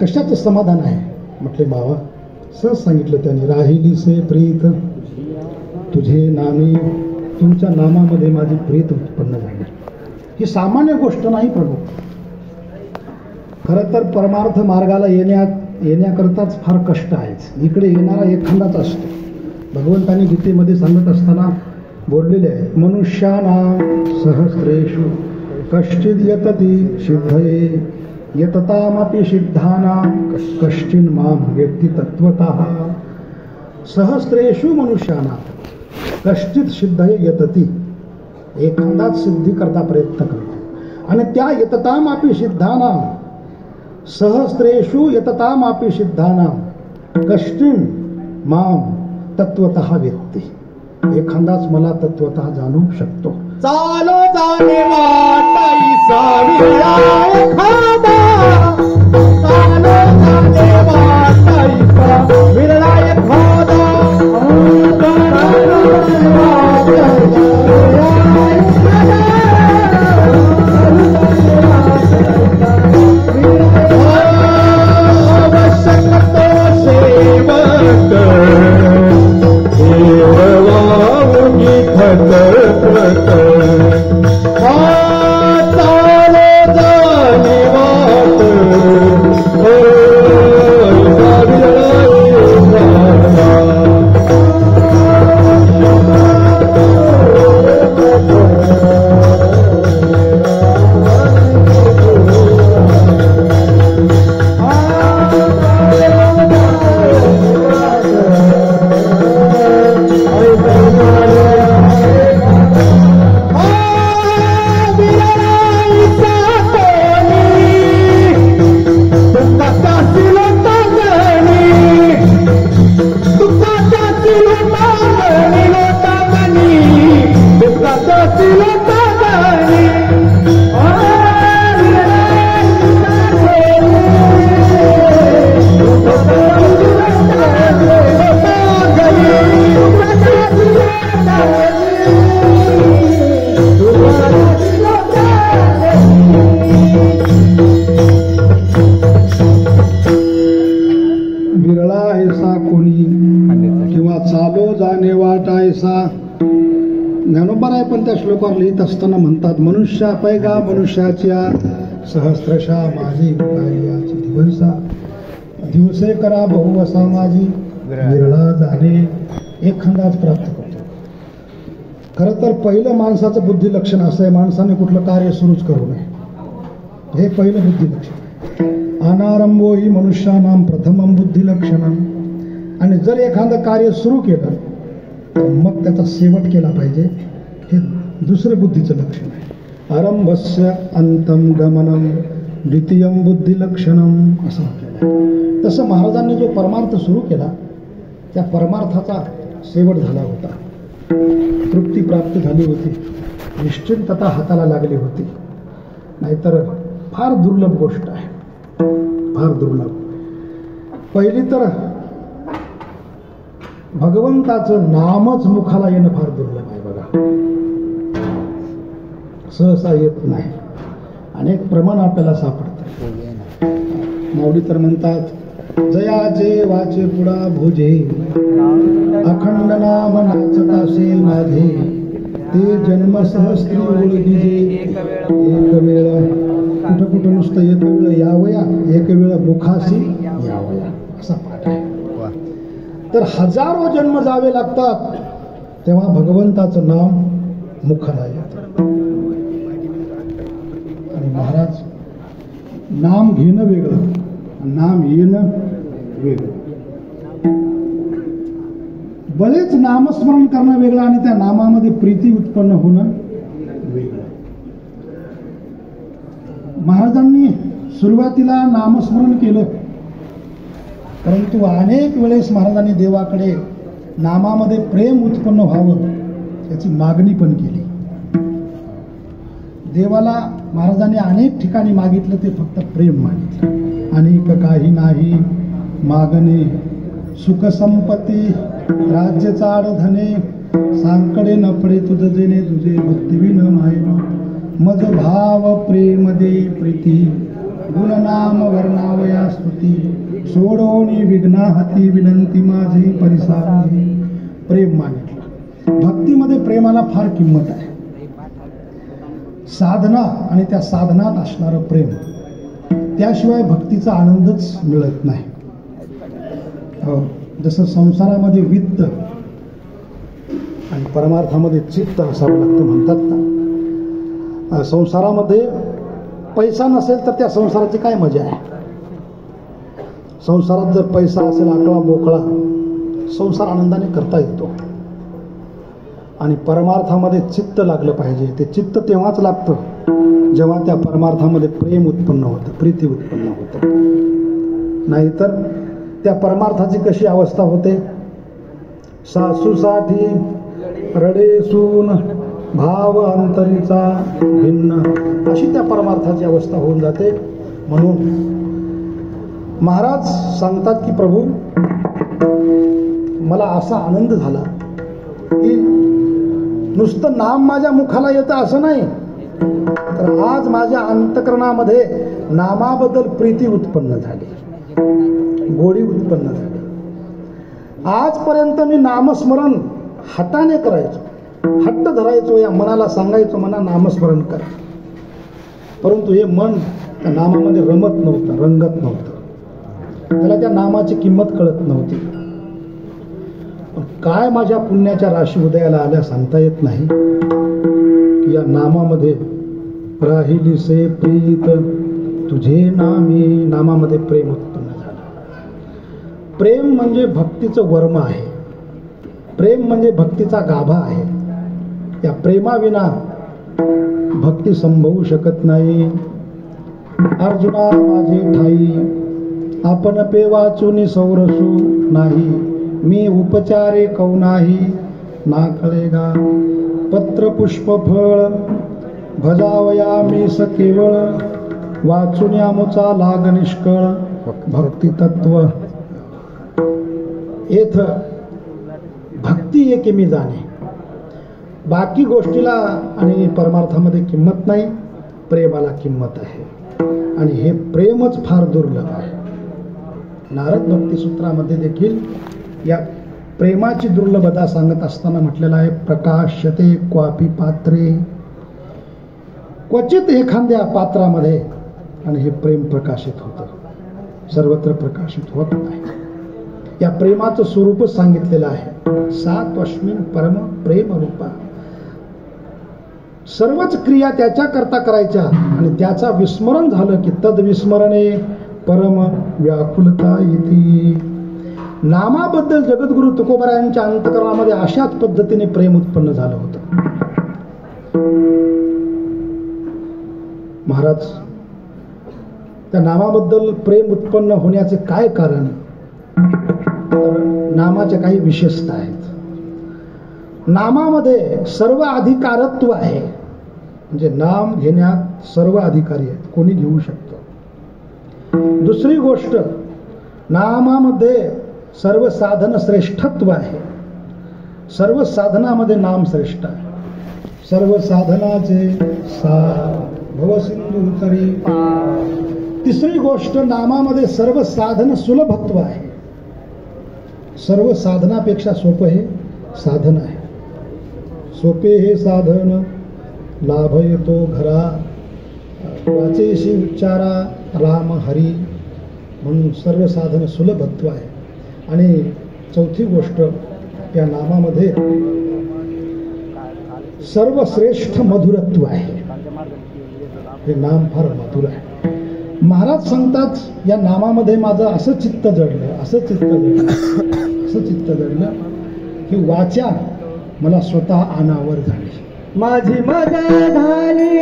कशाचं समाधान आहे म्हटले बाबा. सहज सांगितलं त्यांनी, राहिलीसे प्रीत तुझे नामी. तुमच्या नामामध्ये माझी प्रीत उत्पन्न झाली. ही सामान्य गोष्ट नाही प्रभू. खरं तर परमार्थ मार्गाला येण्याकरताच फार कष्ट आहेत. इकडे येणारा एखादाच असतो. भगवंतांनी गीतेमध्ये सांगत असताना बोललेले आहे, मनुष्यानां सहस्रेषु कश्चिद यतति सिद्धये यततामपि सिद्धानां कश्चिन् मां वेत्ति तत्त्वतः. सहस्रेषु मनुष्यानां कश्चित सिद्धये यतति. एखादाच सिद्धी करता प्रयत्न करतो आणि त्या यततामपि सिद्धानां, सहस्रेषु यततामपि सिद्धानां कश्चिन् मां तत्वतः वेत्ति. एखादाच मला तत्वतः जाणू शकतो. चालो जाणे वाटाई साविरा एखादा, चालो जाणे वाटाई साविरा एखादा, त्या श्लोकावर लिहित असताना म्हणतात, मनुष्या पैगा मनुष्याच्या सहस्रशा माझी याची दिवसा, दिवसे करा बहुवसा माझी विरळा जाणे. एखादाच प्राप्त करतो. खरं तर पहिलं माणसाचं बुद्धी लक्षण असं आहे, माणसाने कुठलं कार्य सुरूच करू नये. हे पहिलं बुद्धी लक्षण. अनारंभो हि मनुष्यानां प्रथमं बुद्धिलक्षणं. आणि जर एखादं कार्य सुरू केलं तर मग त्याचा शेवट केला पाहिजे, हे दुसरं बुद्धीचं लक्षण आहे. आरंभस्य अंतम गमनम द्वितीयं बुद्धिलक्षणम असं म्हटलेलं आहे. तसं महाराजांनी जो परमार्थ सुरू केला त्या परमार्थाचा शेवट झाला होता. तृप्ती प्राप्त झाली होती, निश्चिंतता हाताला लागली होती. नाहीतर फार दुर्लभ गोष्ट आहे, फार दुर्लभ. पहिली तर भगवंताचं नामच मुखाला येणं फार दुर्लभ आहे बघा, सहसा येत नाही. अनेक प्रमाण आपल्याला सापडतात. माऊली तर म्हणतात, जयाचे वाचे पुढा भोजे अखंड नाम नाचतासे माझे, ते जन्म सहस्त्री ओळखीजे एक वेळ. कुठं कुठं नुसतं एक वेळ यावया, एक वेळ मुखाशी यावया असा पाठ आहे. तर हजारो जन्म जावे लागतात तेव्हा भगवंताचं नाम मुखाला येतं. आणि महाराज नाम घेणं वेगळं, नाम येणं वेगळं. बरेच नामस्मरण करणं वेगळं आणि त्या नामामध्ये प्रीती उत्पन्न होणं वेगळं. महाराजांनी सुरुवातीला नामस्मरण केलं, परंतु अनेक वेळेस महाराजांनी देवाकडे नामामध्ये प्रेम उत्पन्न व्हावं याची मागणी पण केली. देवाला महाराजांनी अनेक ठिकाणी मागितलं, ते फक्त प्रेम मागितलं. अनेक काही नाही मागणे, सुख संपत्ती राज्य चाड धने, सांकडे नपडे तुझ जेणे तुझे भक्तिविन मायन, मज भाव प्रेम दे प्रीती, गुणनाम वर्णावया स्तुती, सोडोनी विघ्ना हाती विनंती माझी परिसारी. प्रेम मागितलं. भक्तीमध्ये प्रेमाला फार किंमत आहे. साधना आणि त्या साधनात असणारं प्रेम, त्याशिवाय भक्तीचा आनंदच मिळत नाही. हो, जसं संसारामध्ये वित्त आणि परमार्थामध्ये चित्त असावं लागतं म्हणतात ना. संसारामध्ये पैसा नसेल तर त्या संसाराची काय मजा आहे. संसारात जर पैसा असेल, आकळा मोकळा, संसार आनंदाने करता येतो. आणि परमार्थामध्ये चित्त लागलं पाहिजे. ते चित्त तेव्हाच लागतं जेव्हा त्या परमार्थामध्ये प्रेम उत्पन्न होतं, प्रीती उत्पन्न होतं. नाहीतर त्या परमार्थाची कशी अवस्था होते, सासूसाठी रडे सून भाव अंतरीचा भिन्न, अशी त्या परमार्थाची अवस्था होऊन जाते. म्हणून महाराज सांगतात की प्रभू, मला असा आनंद झाला की नुसतं नाम माझ्या मुखाला येतं असं नाही, तर आज माझ्या अंतकरणामध्ये नामाबद्दल प्रीती उत्पन्न झाली, गोडी उत्पन्न झाली. आजपर्यंत मी नामस्मरण हटाने करायचो, हट्ट धरायचो, या मनाला सांगायचो मना नामस्मरण कर. परंतु हे मन त्या नामामध्ये रमत नव्हतं, रंगत नव्हतं. त्याला त्या नामाची किंमत कळत नव्हती. पण काय माझ्या पुण्याच्या राशी उदयाला आल्या सांगता येत नाही की या नामामध्ये राहिली से प्रीत तुझे नामी, नामामध्ये प्रेम उत्पन्न झालं. प्रेम म्हणजे भक्तीचं वर्म आहे. प्रेम म्हणजे भक्तीचा गाभा आहे. या प्रेमाविना भक्ती संभवू शकत नाही. अर्जुना माझे ठाई आपण पे वाचून सौरसू नाही, मी उपचारे कौ नाही ना कळेगा. पत्र पुष्प फळ भजावया मी स केवळ, वाचून आमुचा लाग निष्कळ. भक्ती तत्व येथ भक्ती एके मी जाणे. बाकी गोष्टीला आणि परमार्थामध्ये किंमत नाही, प्रेमाला किंमत आहे. आणि हे प्रेमच फार दुर्लभ आहे. नारद भक्तिसूत्रामध्ये देखील या प्रेमाची दुर्लभता सांगत असताना म्हटलेलं आहे, प्रकाशते क्वापी पात्रे, क्वचित एखाद्या पात्रामध्ये आणि हे प्रेम प्रकाशित होतं, सर्वत्र प्रकाशित होत नाही. या प्रेमाचं स्वरूपच सांगितलेलं आहे, सात्वस्मिन् परम प्रेम रूपा. सर्वच क्रिया त्याच्या करता करायच्या आणि त्याचा विस्मरण झालं की तद विस्मरणे परम व्याकुलता येते. नामाबद्दल जगद्गुरु तुकोबारायांच्या अंतकरणामध्ये अशाच पद्धतीने प्रेम उत्पन्न झालं होतं. महाराज, त्या नामाबद्दल प्रेम उत्पन्न होण्याचे काय कारण? तर नामाच्या काही विशेषता आहेत. नामामध्ये सर्व अधिकारत्व आहे, म्हणजे नाम घेण्यात सर्व अधिकारी आहेत, कोणी घेऊ शकतं. दुसरी गोष्ट, नामामध्ये सर्व साधन श्रेष्ठत्व आहे. सर्व साधनामध्ये नाम श्रेष्ठ आहे. सर्व साधनाचे भवसिंधू तरी. तिसरी गोष्ट, नामामध्ये सर्व साधन सुलभत्व आहे. सर्व साधनापेक्षा सोपं हे साधन आहे. सोपे हे साधन लाभ येतो घरा, वाचेशी उच्चारा राम हरी. म्हणून सर्व साधन सुलभत्व आहे. आणि चौथी गोष्ट, या नामामध्ये सर्वश्रेष्ठ मधुरत्व आहे. हे नाम फार मधुर आहे. महाराज सांगतात, या नामामध्ये माझं असं चित्त जडलं की वाचा मला स्वतः अनावर झाली. माझी मजा झाली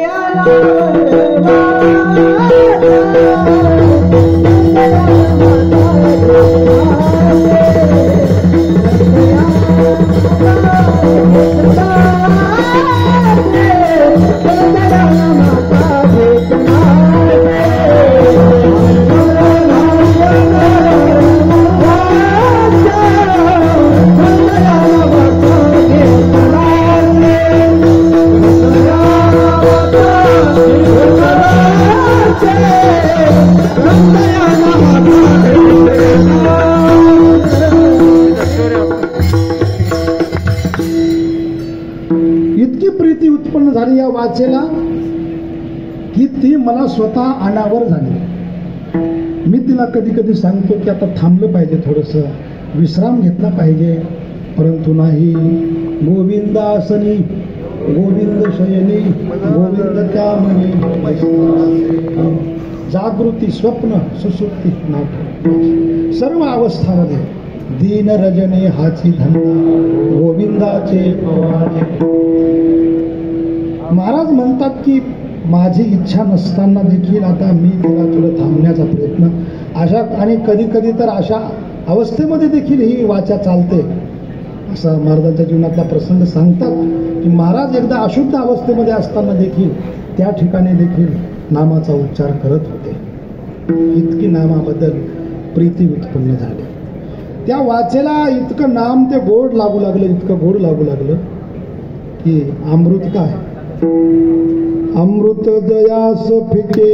इतकी प्रीती उत्पन्न झाली या वाचेला की ती मला स्वतः अनावर झाली. मी तिला कधी कधी सांगतो की आता थांबलं पाहिजे, थोडंसं विश्राम घेतला पाहिजे, परंतु नाही. गोविंदासनी गोविंद शयनी गोविंद त्या म्हणे. जागृती, स्वप्न, सुसुप्ती, नाटक, सर्व अवस्थामध्ये दीन रजने हाची धंदा गोविंदाचे. महाराज म्हणतात की माझी इच्छा नसताना देखील आता मी तिला थोडं थांबण्याचा प्रयत्न अशा, आणि कधी कधी तर अशा अवस्थेमध्ये देखील ही वाचा चालते. असा महाराजांच्या जीवनातला प्रसंग सांगतात की महाराज एकदा अशुद्ध अवस्थेमध्ये असताना देखील त्या ठिकाणी देखील नामाचा उच्चार करत होते. इतकी नामाबद्दल प्रीती उत्पन्न झाली. त्या वाचेला इतकं नाम ते गोड लागू लागलं, इतकं गोड लागू लागलं की अमृत काय, अमृत दयास फिके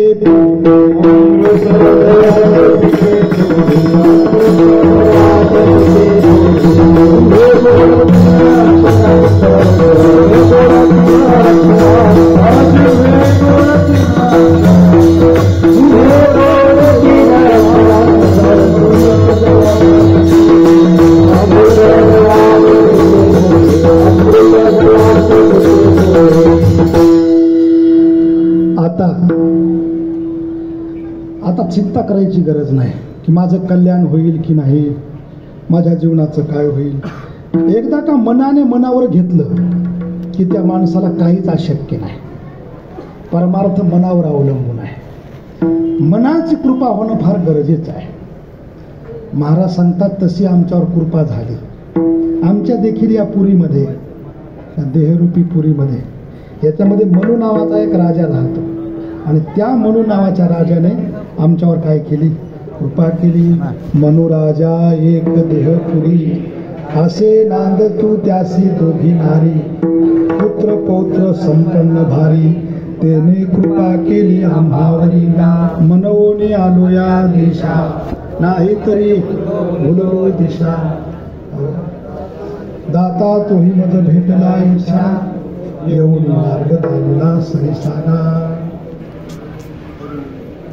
आता चिंता करायची गरज नाही की माझं कल्याण होईल की नाही, माझ्या जीवनाचं काय होईल. एकदा का मनाने मनावर घेतलं की त्या माणसाला काहीच अशक्य नाही. परमार्थ मनावर अवलंबून आहे. मनाची कृपा होणं फार गरजेचं आहे. महाराज सांगतात तशी आमच्यावर कृपा झाली. आमच्या देखील या पुरीमध्ये, देहरूपी पुरीमध्ये, याच्यामध्ये मनू नावाचा एक राजा राहतो आणि त्या मनू नावाच्या राजाने आमच्यावर काय केली, कृपा केली. मनुराजा एक देहपुरी, असे नांद तू त्यासी दोघी नारी, पुत्र पौत्र संपन्न भारी, तेने कृपा केली आम्हावरी. मनवोनी आलो या देशा, नाही तरी भुललो दिशा, दाता तोही मज भेटला इच्छा, येऊन मार्ग दावला सरिसाना.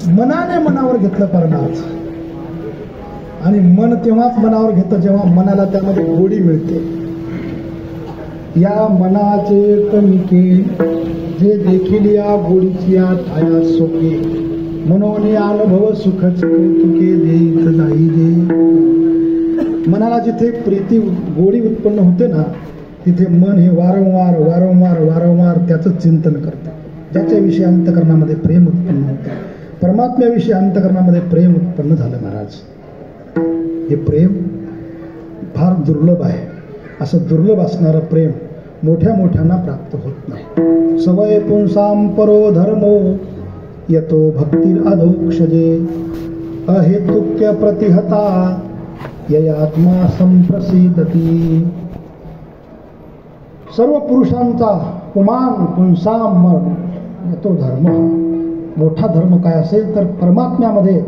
मनाने मनावर घेतलं परमार्थ, आणि मन तेव्हाच मनावर घेतं जेव्हा मनाला त्यामध्ये गोडी मिळते. या मनाचे कणके जे देखील या गोडीची या ठाया सोके, म्हणून अनुभव सुखच कौतुके देत जाई जे. मनाला जिथे प्रीती गोडी उत्पन्न होते ना, तिथे मन हे वारंवार वारंवार वारंवार त्याचं चिंतन करतं. ज्याच्याविषयी अंतकरणामध्ये प्रेम उत्पन्न होतं, परमात्म्याविषयी अंतकरणामध्ये प्रेम उत्पन्न झालं महाराज. हे प्रेम फार दुर्लभ आहे. असं दुर्लभ असणारं प्रेम मोठ्या मोठ्यांना प्राप्त होत नाही. सवय पुंसाम परो धर्मो यतो भक्तीर अधोक्षजे अहेतुक्य प्रतिहता ययात्मा संप्रसिद्धती. सर्व पुरुषांचा पुमान पुंसाम यतो धर्म. मोठा धर्म काय असेल तर परमात्म्यामध्ये,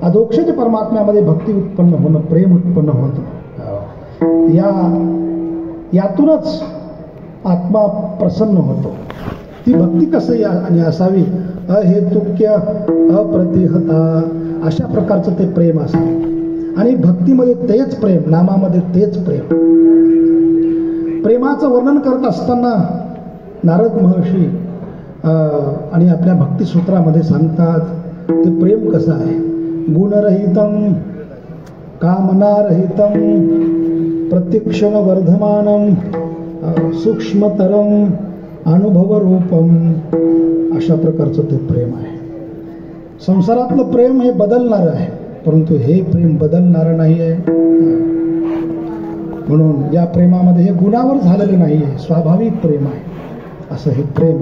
अधोक्षज परमात्म्यामध्ये भक्ती उत्पन्न होणं, प्रेम उत्पन्न होतं. यातूनच आत्मा प्रसन्न होतो. ती भक्ती कसं आणि असावी, अहेतुक्य अप्रतिहता, अशा प्रकारचं ते प्रेम असावं. आणि भक्तीमध्ये तेच प्रेम, नामामध्ये तेच प्रेम. प्रेमाचं वर्णन करत असताना नारद महर्षी आणि आपल्या भक्तिसूत्रामध्ये सांगतात ते प्रेम कसं आहे. गुणरहितम कामनारहितम प्रतिक्षण वर्धमानम सूक्ष्मतरम अनुभवरूपम, अशा प्रकारचं ते प्रेम आहे. संसारातलं प्रेम हे बदलणारं आहे, परंतु हे प्रेम बदलणारं नाही आहे. म्हणून या प्रेमामध्ये हे गुणावर झालेलं नाही आहे, स्वाभाविक प्रेम आहे. असं हे प्रेम,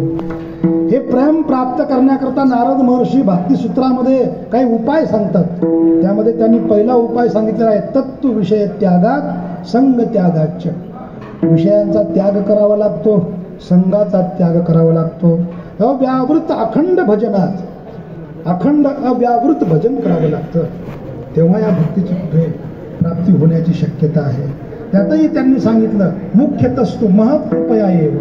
हे प्रेम प्राप्त करण्याकरता नारद महर्षी भक्तिसूत्रामध्ये काही उपाय सांगतात. त्यामध्ये त्यांनी पहिला उपाय सांगितलेला आहे, तत्व विषय त्यागात संग त्यागाच. विषयांचा त्याग करावा लागतो, संघाचा त्याग करावा लागतो. अव्यावृत अखंड भजनात, अखंड अव्यावृत भजन करावं लागतं. तेव्हा या भक्तीची कुठे प्राप्ती होण्याची शक्यता आहे. त्यातही त्यांनी सांगितलं, मुख्यतस्तु महत्कृपया एव.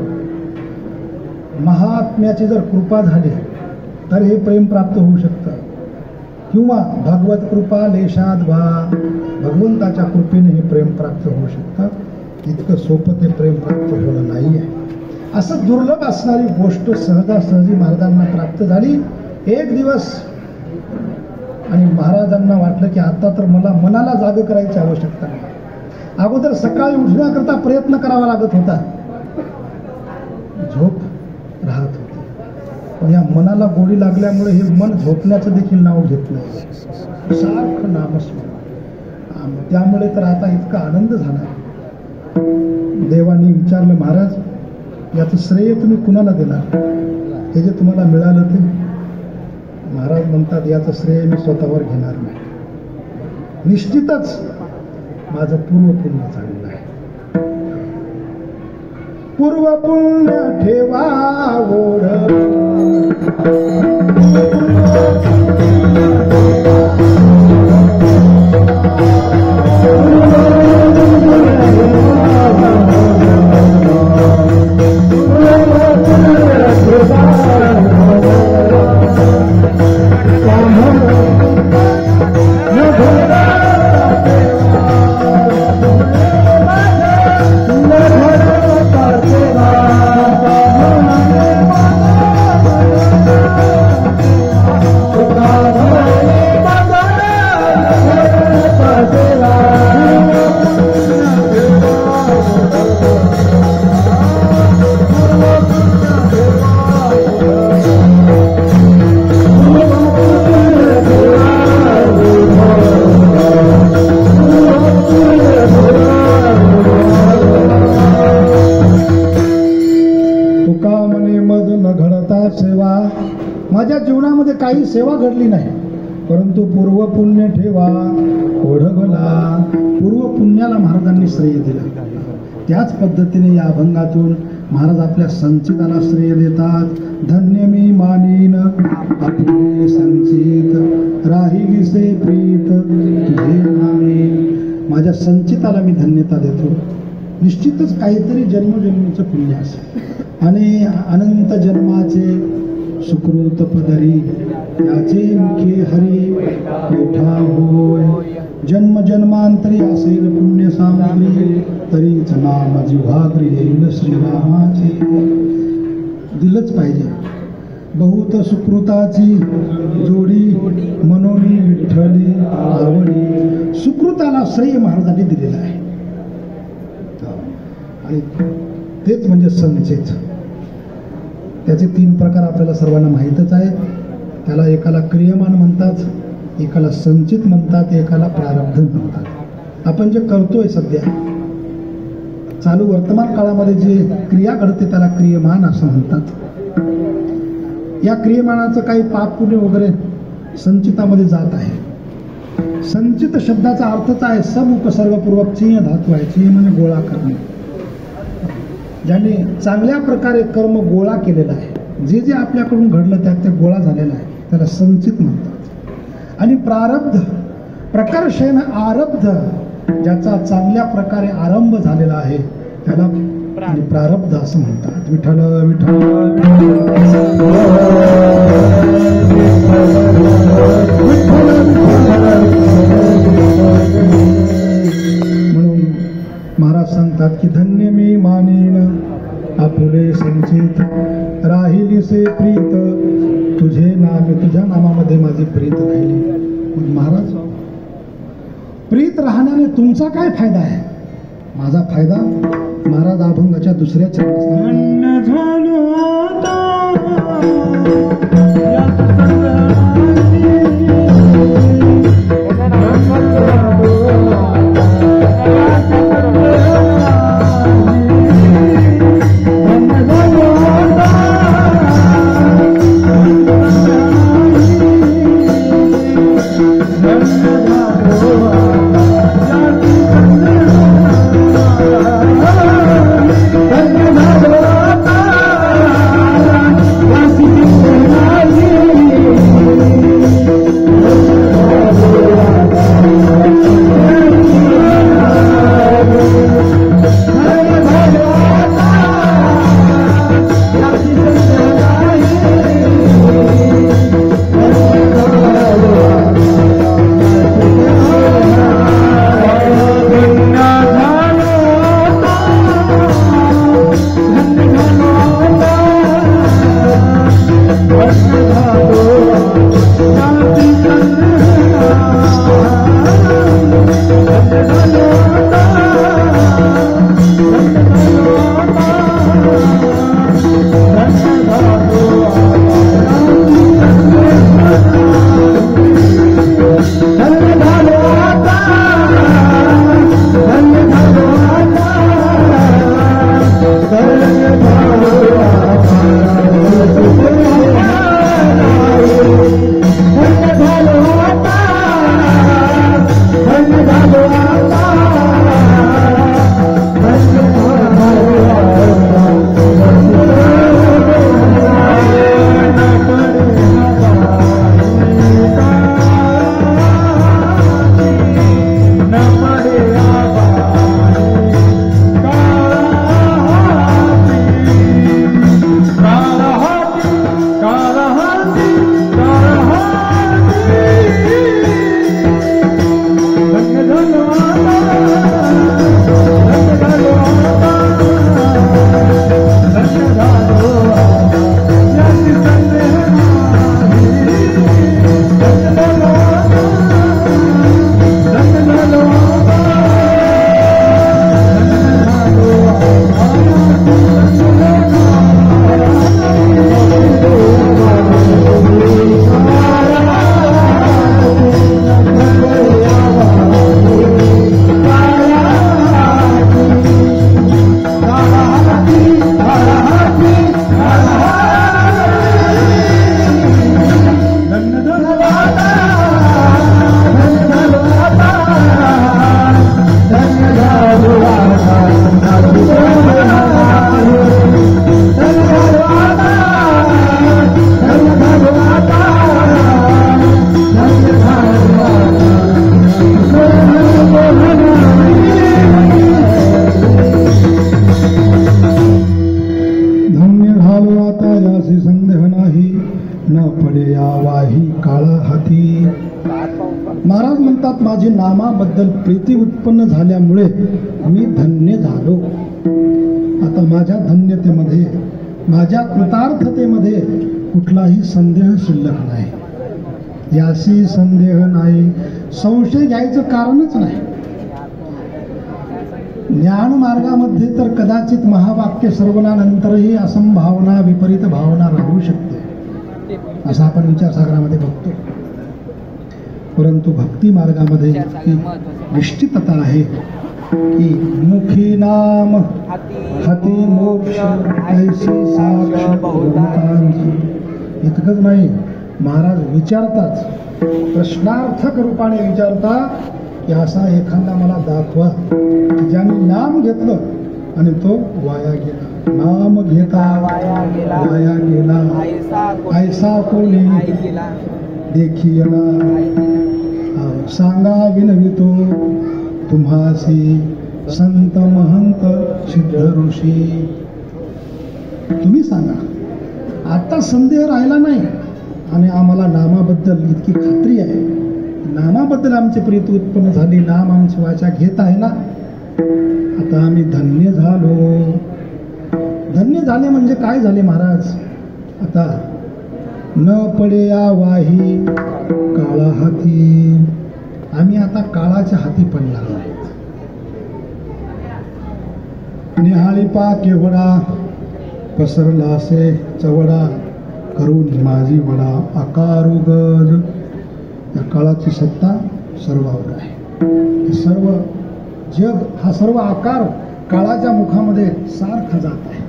महात्म्याची जर कृपा झाली तर हे प्रेम प्राप्त होऊ शकतं, किंवा भगवत कृपा लेशाद वा, भगवंताच्या कृपेने हे प्रेम प्राप्त होऊ शकतं. इतकं सोपं ते प्रेम प्राप्त होणं नाही आहे. असं दुर्लभ असणारी गोष्ट सहजासहजी महाराजांना प्राप्त झाली. एक दिवस आणि महाराजांना वाटलं की आता तर मला मनाला जाग करायची आवश्यकता नाही. अगोदर सकाळी उठण्याकरता प्रयत्न करावा लागत होता, झोप राहत होती. पण या मनाला गोडी लागल्यामुळे हे मन झोपण्याचं देखील नाव घेत नाही, सारखं नामस्मरण. त्यामुळे तर आता इतका आनंद झाला. देवानी विचारलं, महाराज याचं श्रेय तुम्ही कुणाला देणार, हे जे तुम्हाला मिळालं ते. महाराज म्हणतात, याचं श्रेय मी स्वतःवर घेणार नाही. निश्चितच माझं पूर्वपुण्य चांगलं आहे. पूर्वपुण्य ठेवा ओढ, माझ्या जीवनामध्ये काही सेवा घडली नाही, परंतु पूर्वपुण्य ठेवा ओढवला. पूर्वपुण्याला महाराजांनी श्रेय दिलं. त्याच पद्धतीने या अभंगातून महाराज आपल्या संचिताला श्रेय देतात. धन्य मी मानीन आपले संचित, राहिलीसे प्रीत तुझे नामे. माझ्या संचिताला मी धन्यता देतो. निश्चितच काहीतरी जन्मजन्मीचं पुण्य असेल आणि अनंत जन्माचे सुकृत पदरी त्याचे मुखे हरी मोठा होय. जन्म जन्मांतरी असेल पुण्य सामग्री, तरीच नाम जिव्हाग्री येईल श्रीरामाचे. दिलंच पाहिजे. बहुत सुकृताची जोडी मनोनी विठ्ठली आवडी. सुकृताला श्रेय महाराजांनी दिलेलं आहे आणि तेच म्हणजे संचित. त्याचे 3 प्रकार आपल्याला सर्वांना माहीतच आहेत. त्याला एकाला क्रियमान म्हणतात, एकाला संचित म्हणतात, एकाला प्रारब्ध म्हणतात. आपण जे करतोय सध्या चालू वर्तमान काळामध्ये जे क्रिया घडते त्याला क्रियमान असं म्हणतात. या क्रियमानाचं काही पाप पुण्य वगैरे संचितामध्ये जात आहे. संचित शब्दाचा अर्थच आहे सब उपसर्गपूर्वक चीय धातू आहे. चीय म्हणजे गोळा करणे. ज्याने चांगल्या प्रकारे कर्म गोळा केलेला आहे, जे जे आपल्याकडून घडलं त्यात ते गोळा झालेला आहे, त्याला संचित म्हणतात. आणि प्रारब्ध प्रकर्षेण आरब्ध, ज्याचा चांगल्या प्रकारे आरंभ झालेला आहे त्याला प्रारब्ध असं म्हणतात. विठ्ठल विठ्ठल म्हणून महाराज सांगतात की धन्य मी मानेन आपुले संचित राहिलीसे प्रीत तुझे नाम, तुझ्या नामामध्ये माझी प्रीत राहिली. मग महाराज प्रीत राहण्याने तुमचा काय फायदा आहे? माझा फायदा महाराज अभंगाच्या दुसऱ्या चरणात महाराज म्हणतात माझी नामाबद्दल प्रीती उत्पन्न झाल्यामुळे मी धन्य झालो. आता माझ्या धन्यतेमध्ये, माझ्या कृतार्थतेमध्ये कुठलाही संदेह शिल्लक नाही. यासी संदेह नाही, संशय घ्यायचं कारणच नाही. ज्ञान मार्गामध्ये तर कदाचित महावाक्य श्रवणानंतरही असंभावना विपरीत भावना राहू शकते, असा आपण विचारसागरामध्ये बघतो. परंतु भक्ती मार्गामध्ये ही निश्चितता आहे की मुखी नाम हाती मोक्ष ऐसी साक्ष भूतांची. इतकंच नाही, महाराज विचारताच प्रश्नार्थक रूपाने विचारता की असा एखादा मला दाखवा की ज्याने नाम घेतलं आणि तो वाया गेला. नाम घेता वाया गेला ऐसा कोणी देखियला. सांगा विनवितो तुम्हासी संत महंत सिद्ध ऋषी. तुम्ही सांगा, आता संदेह राहिला नाही आणि आम्हाला नामाबद्दल इतकी खात्री आहे, नामाबद्दल आमची प्रीती उत्पन्न झाली, नाम आमची वाचा घेत आहे ना, आता आम्ही धन्य झालो. धन्य झाले म्हणजे काय झाले महाराज? आता न पडे या वाही काळा हाती. आम्ही आता काळाच्या हाती पडणार नाहीत. निहाळी पा केवडा पसरला असे चवडा करून माझी वडा आकारू गज. या काळाची सत्ता सर्वावर आहे. हे सर्व जग, हा सर्व आकार काळाच्या मुखामध्ये सारखा जात आहे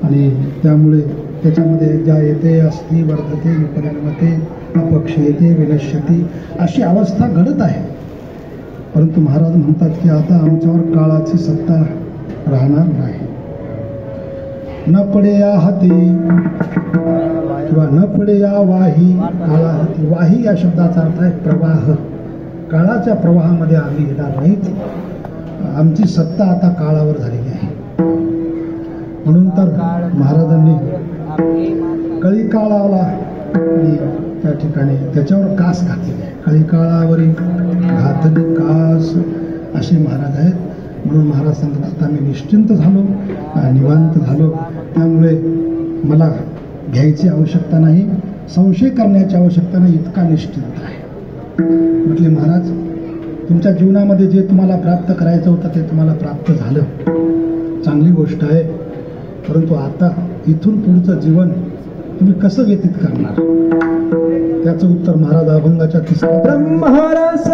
आणि त्यामुळे त्याच्यामध्ये ज्या येते अस्ति वर्धते विपरिणमते अपक्षयते विनश्यती अशी अवस्था घडत आहे. परंतु महाराज म्हणतात की आता आमच्यावर काळाची सत्ता राहणार नाही. न पडे या हाती किंवा न पडे या वाही काळा हाती. वाही या शब्दाचा अर्थ आहे प्रवाह. काळाच्या प्रवाहामध्ये आम्ही येणार नाहीत. आमची सत्ता आता काळावर झालेली आहे. म्हणून तर महाराजांनी कळी काळाला त्या ठिकाणी त्याच्यावर कास घातलेली आहे. कळी काळावरील घातली कास असे महाराज आहेत. म्हणून महाराज सांगतात आता मी निश्चिंत झालो, निवांत झालो. त्यामुळे मला घ्यायची आवश्यकता नाही, संशय करण्याची आवश्यकता नाही, इतका निश्चिंत आहे. म्हटले महाराज तुमच्या जीवनामध्ये जे तुम्हाला प्राप्त करायचं होतं ते तुम्हाला प्राप्त झालं, चांगली गोष्ट आहे. परंतु आता इथून पुढचं जीवन तुम्ही कसं व्यतीत करणार? त्याचं उत्तर महाराज अभंगाच्या तिसऱ्या ब्रह्मरस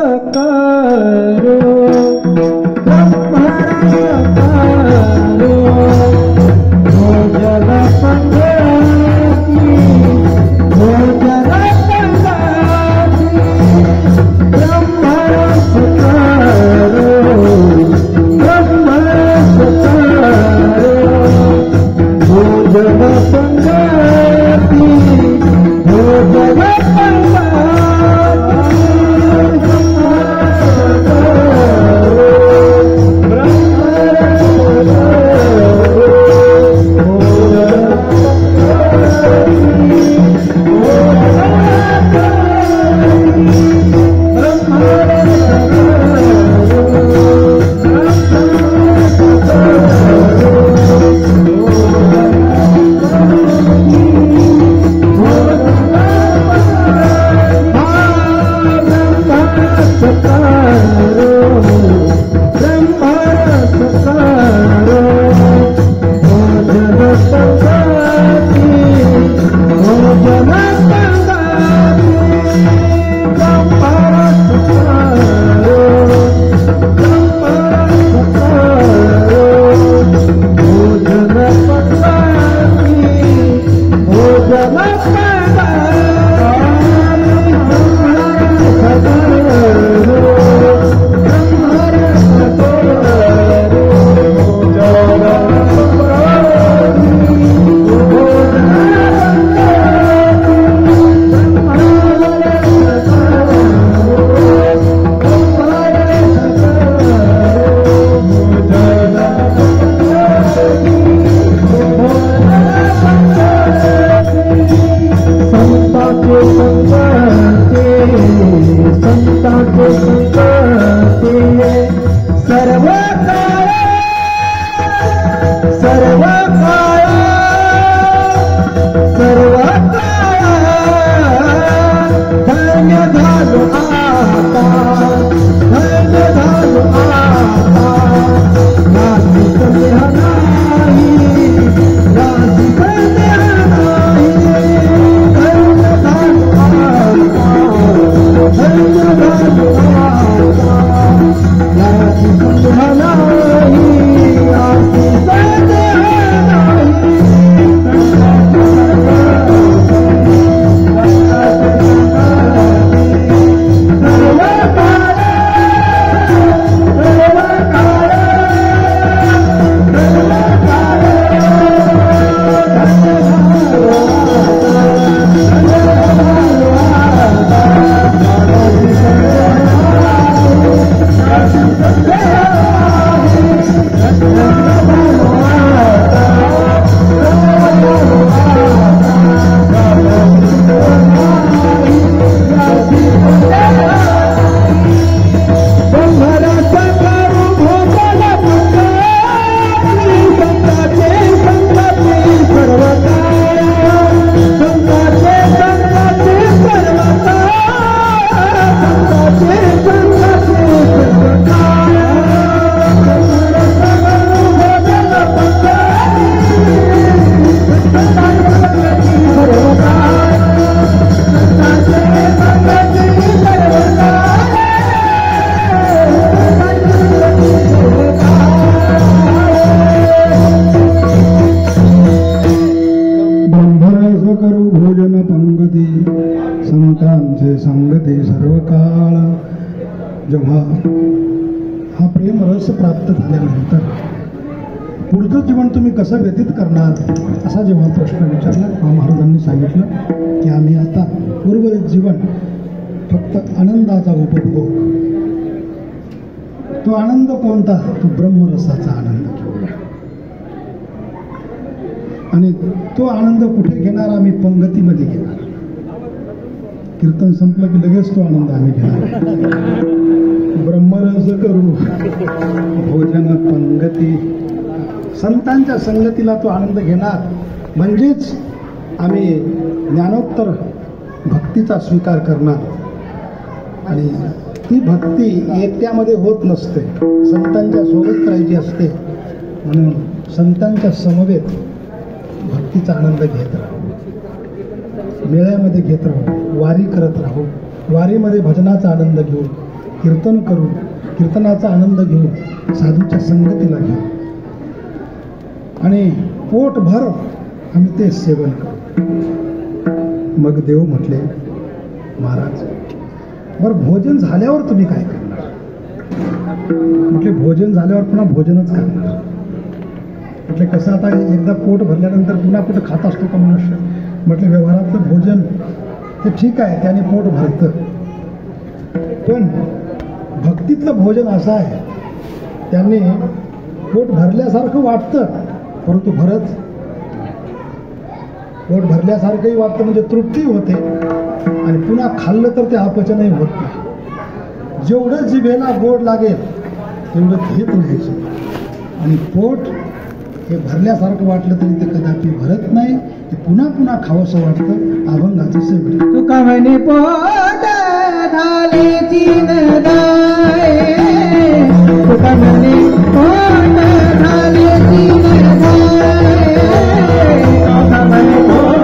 कधी सर्व काळ. जेव्हा हा प्रेम रस प्राप्त झाल्यानंतर पुढचं जीवन तुम्ही कसं व्यतीत करणार असा जेव्हा प्रश्न विचारला महाराजांनी सांगितलं की आम्ही आता उर्वरित जीवन फक्त आनंदाचा उपभोग. तो आनंद कोणता? तो ब्रह्मरसाचा आनंद घेऊया. आणि तो आनंद कुठे घेणार? आम्ही पंगतीमध्ये घेणार. कीर्तन संपलं की लगेच तो आनंद आम्ही घेणार. ब्रह्मरस करू भोजन पंगती. संतांच्या संगतीला तो आनंद घेणार. म्हणजेच आम्ही ज्ञानोत्तर भक्तीचा स्वीकार करणार. आणि ती भक्ती एकट्यामध्ये होत नसते, संतांच्या सोबत करायची असते. म्हणून संतांच्या समवेत भक्तीचा आनंद घेत राहू, मेळ्यामध्ये घेत राहू, वारी करत राहू. वारीमध्ये भजनाचा आनंद घेऊ, कीर्तन करू, कीर्तनाचा आनंद घेऊ, साधूच्या संगतीला घेऊ. आणि पोटभर आम्ही ते सेवन करू. मग देव म्हटले, महाराज बरं भोजन झाल्यावर तुम्ही काय करणार? म्हटले भोजन झाल्यावर पुन्हा भोजनच करणार. म्हटले कसं? आता एकदा पोट भरल्यानंतर पुन्हा कुठं खात असतो का मनुष्य? म्हटले व्यवहारातलं भोजन हे ठीक आहे, त्याने पोट भरतं. पण भक्तीतलं भोजन असं आहे, त्यांनी पोट भरल्यासारखं वाटतं परंतु पोट भरल्यासारखंही वाटतं, म्हणजे तृप्ती होते. आणि पुन्हा खाल्लं तर ते अपचनही होत नाही. जेवढं जिभेला गोड लागेल तेवढं घेत राहायचं. आणि पोट हे भरल्यासारखं वाटलं तरी ते कदापि भरत नाही, ते पुन्हा पुन्हा खावंसं वाटतं. अभंगाचं सेवन. तुका म्हणे पोट झालेची नदाय, तुका म्हणे पोट झालेची नदाय, तुका म्हणे पोट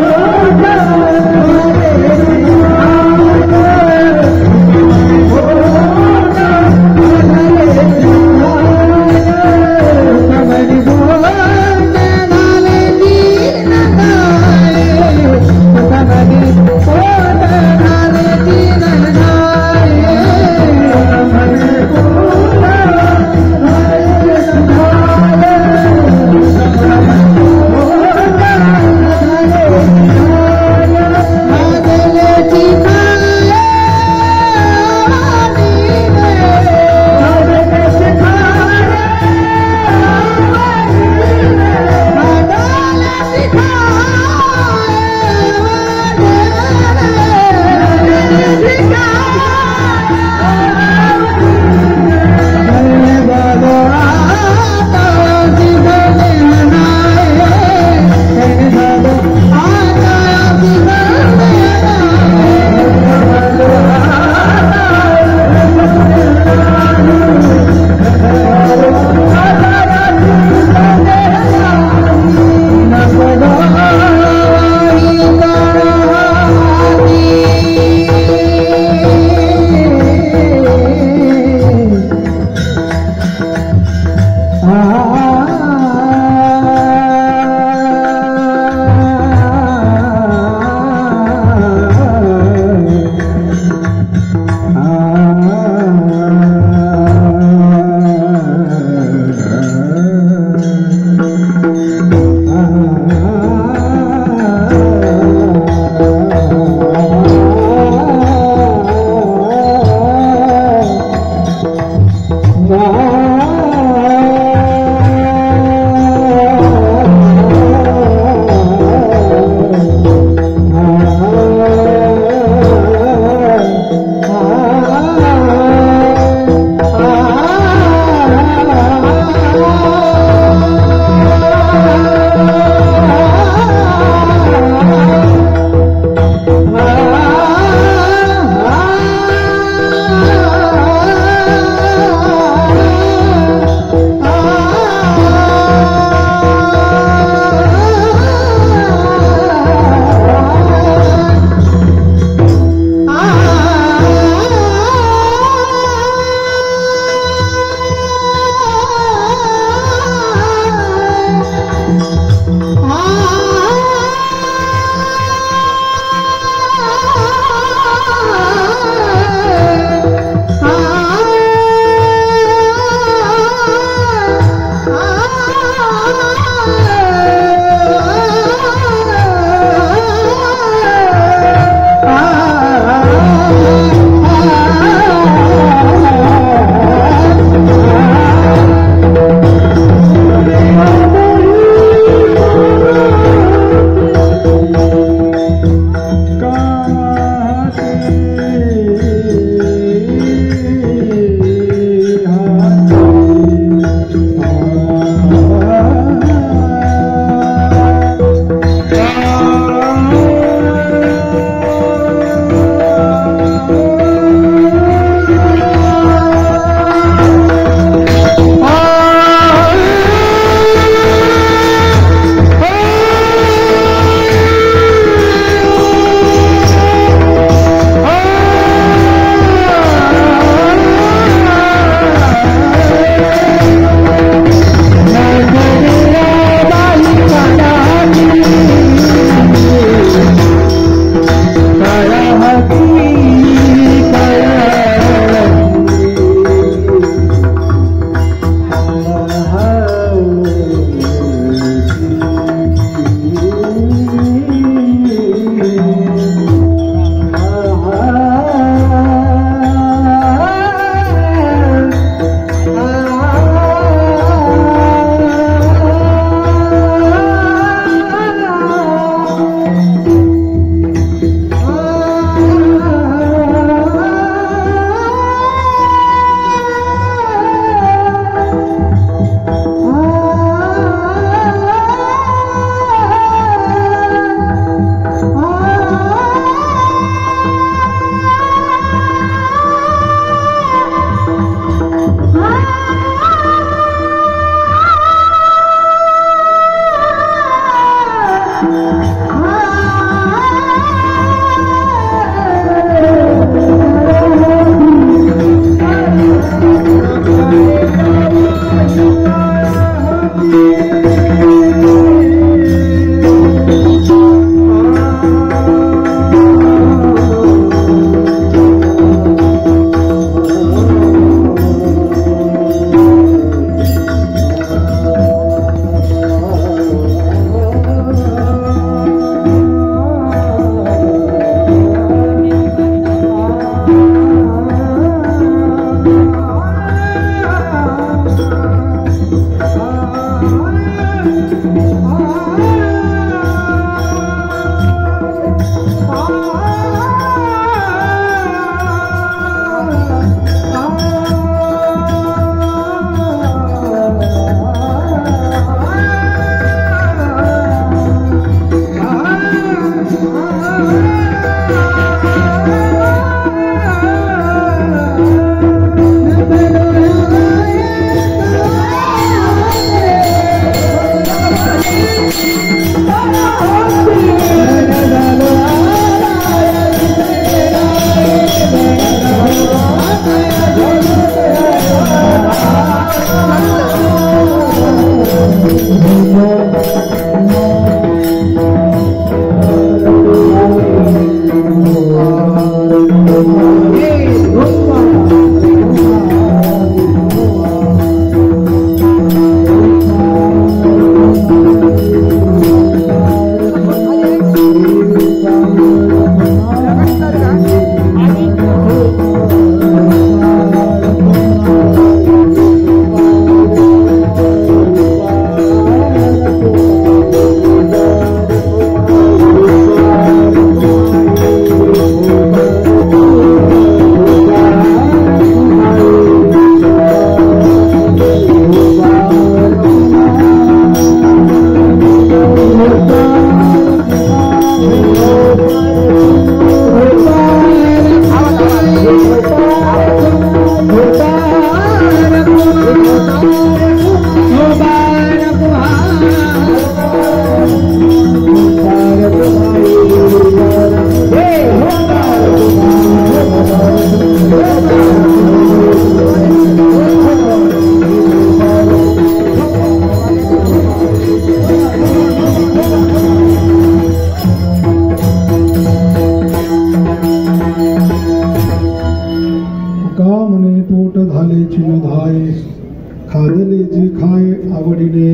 खादले जे खाय आवडीने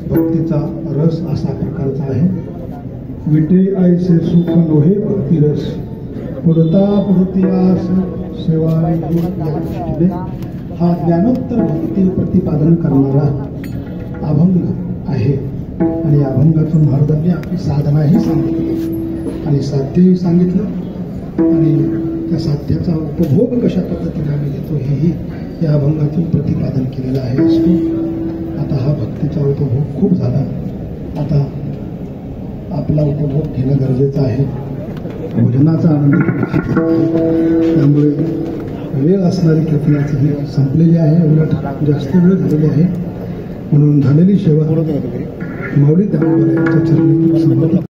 भक्तीचा रस असा प्रकारचा आहे. विटे ऐसे सुख नोहे भक्ती रस पुरता पुरतियास सेवा या दृष्टीने हा ज्ञानोत्तर भक्ती प्रतिपादन करणारा अभंग आहे. आणि अभंगातून महाराजांनी आपली साधनाही सांगितली आणि साध्यही सांगितलं आणि त्या साध्याचा उपभोग कशा पद्धतीने आम्ही घेतो हेही या अभंगातून प्रतिपादन केलेलं आहे. असतो आता हा भक्तीचा उपभोग खूप झाला. आता आपला उपभोग घेणं गरजेचं आहे. भोजनाचा आनंद त्यामुळे वेळ असणारी कीर्तनाची ही संपलेली आहे. उलट जास्त वेळ झालेली आहे. म्हणून झालेली सेवा माऊली ज्ञानोबा यांच्या चरणी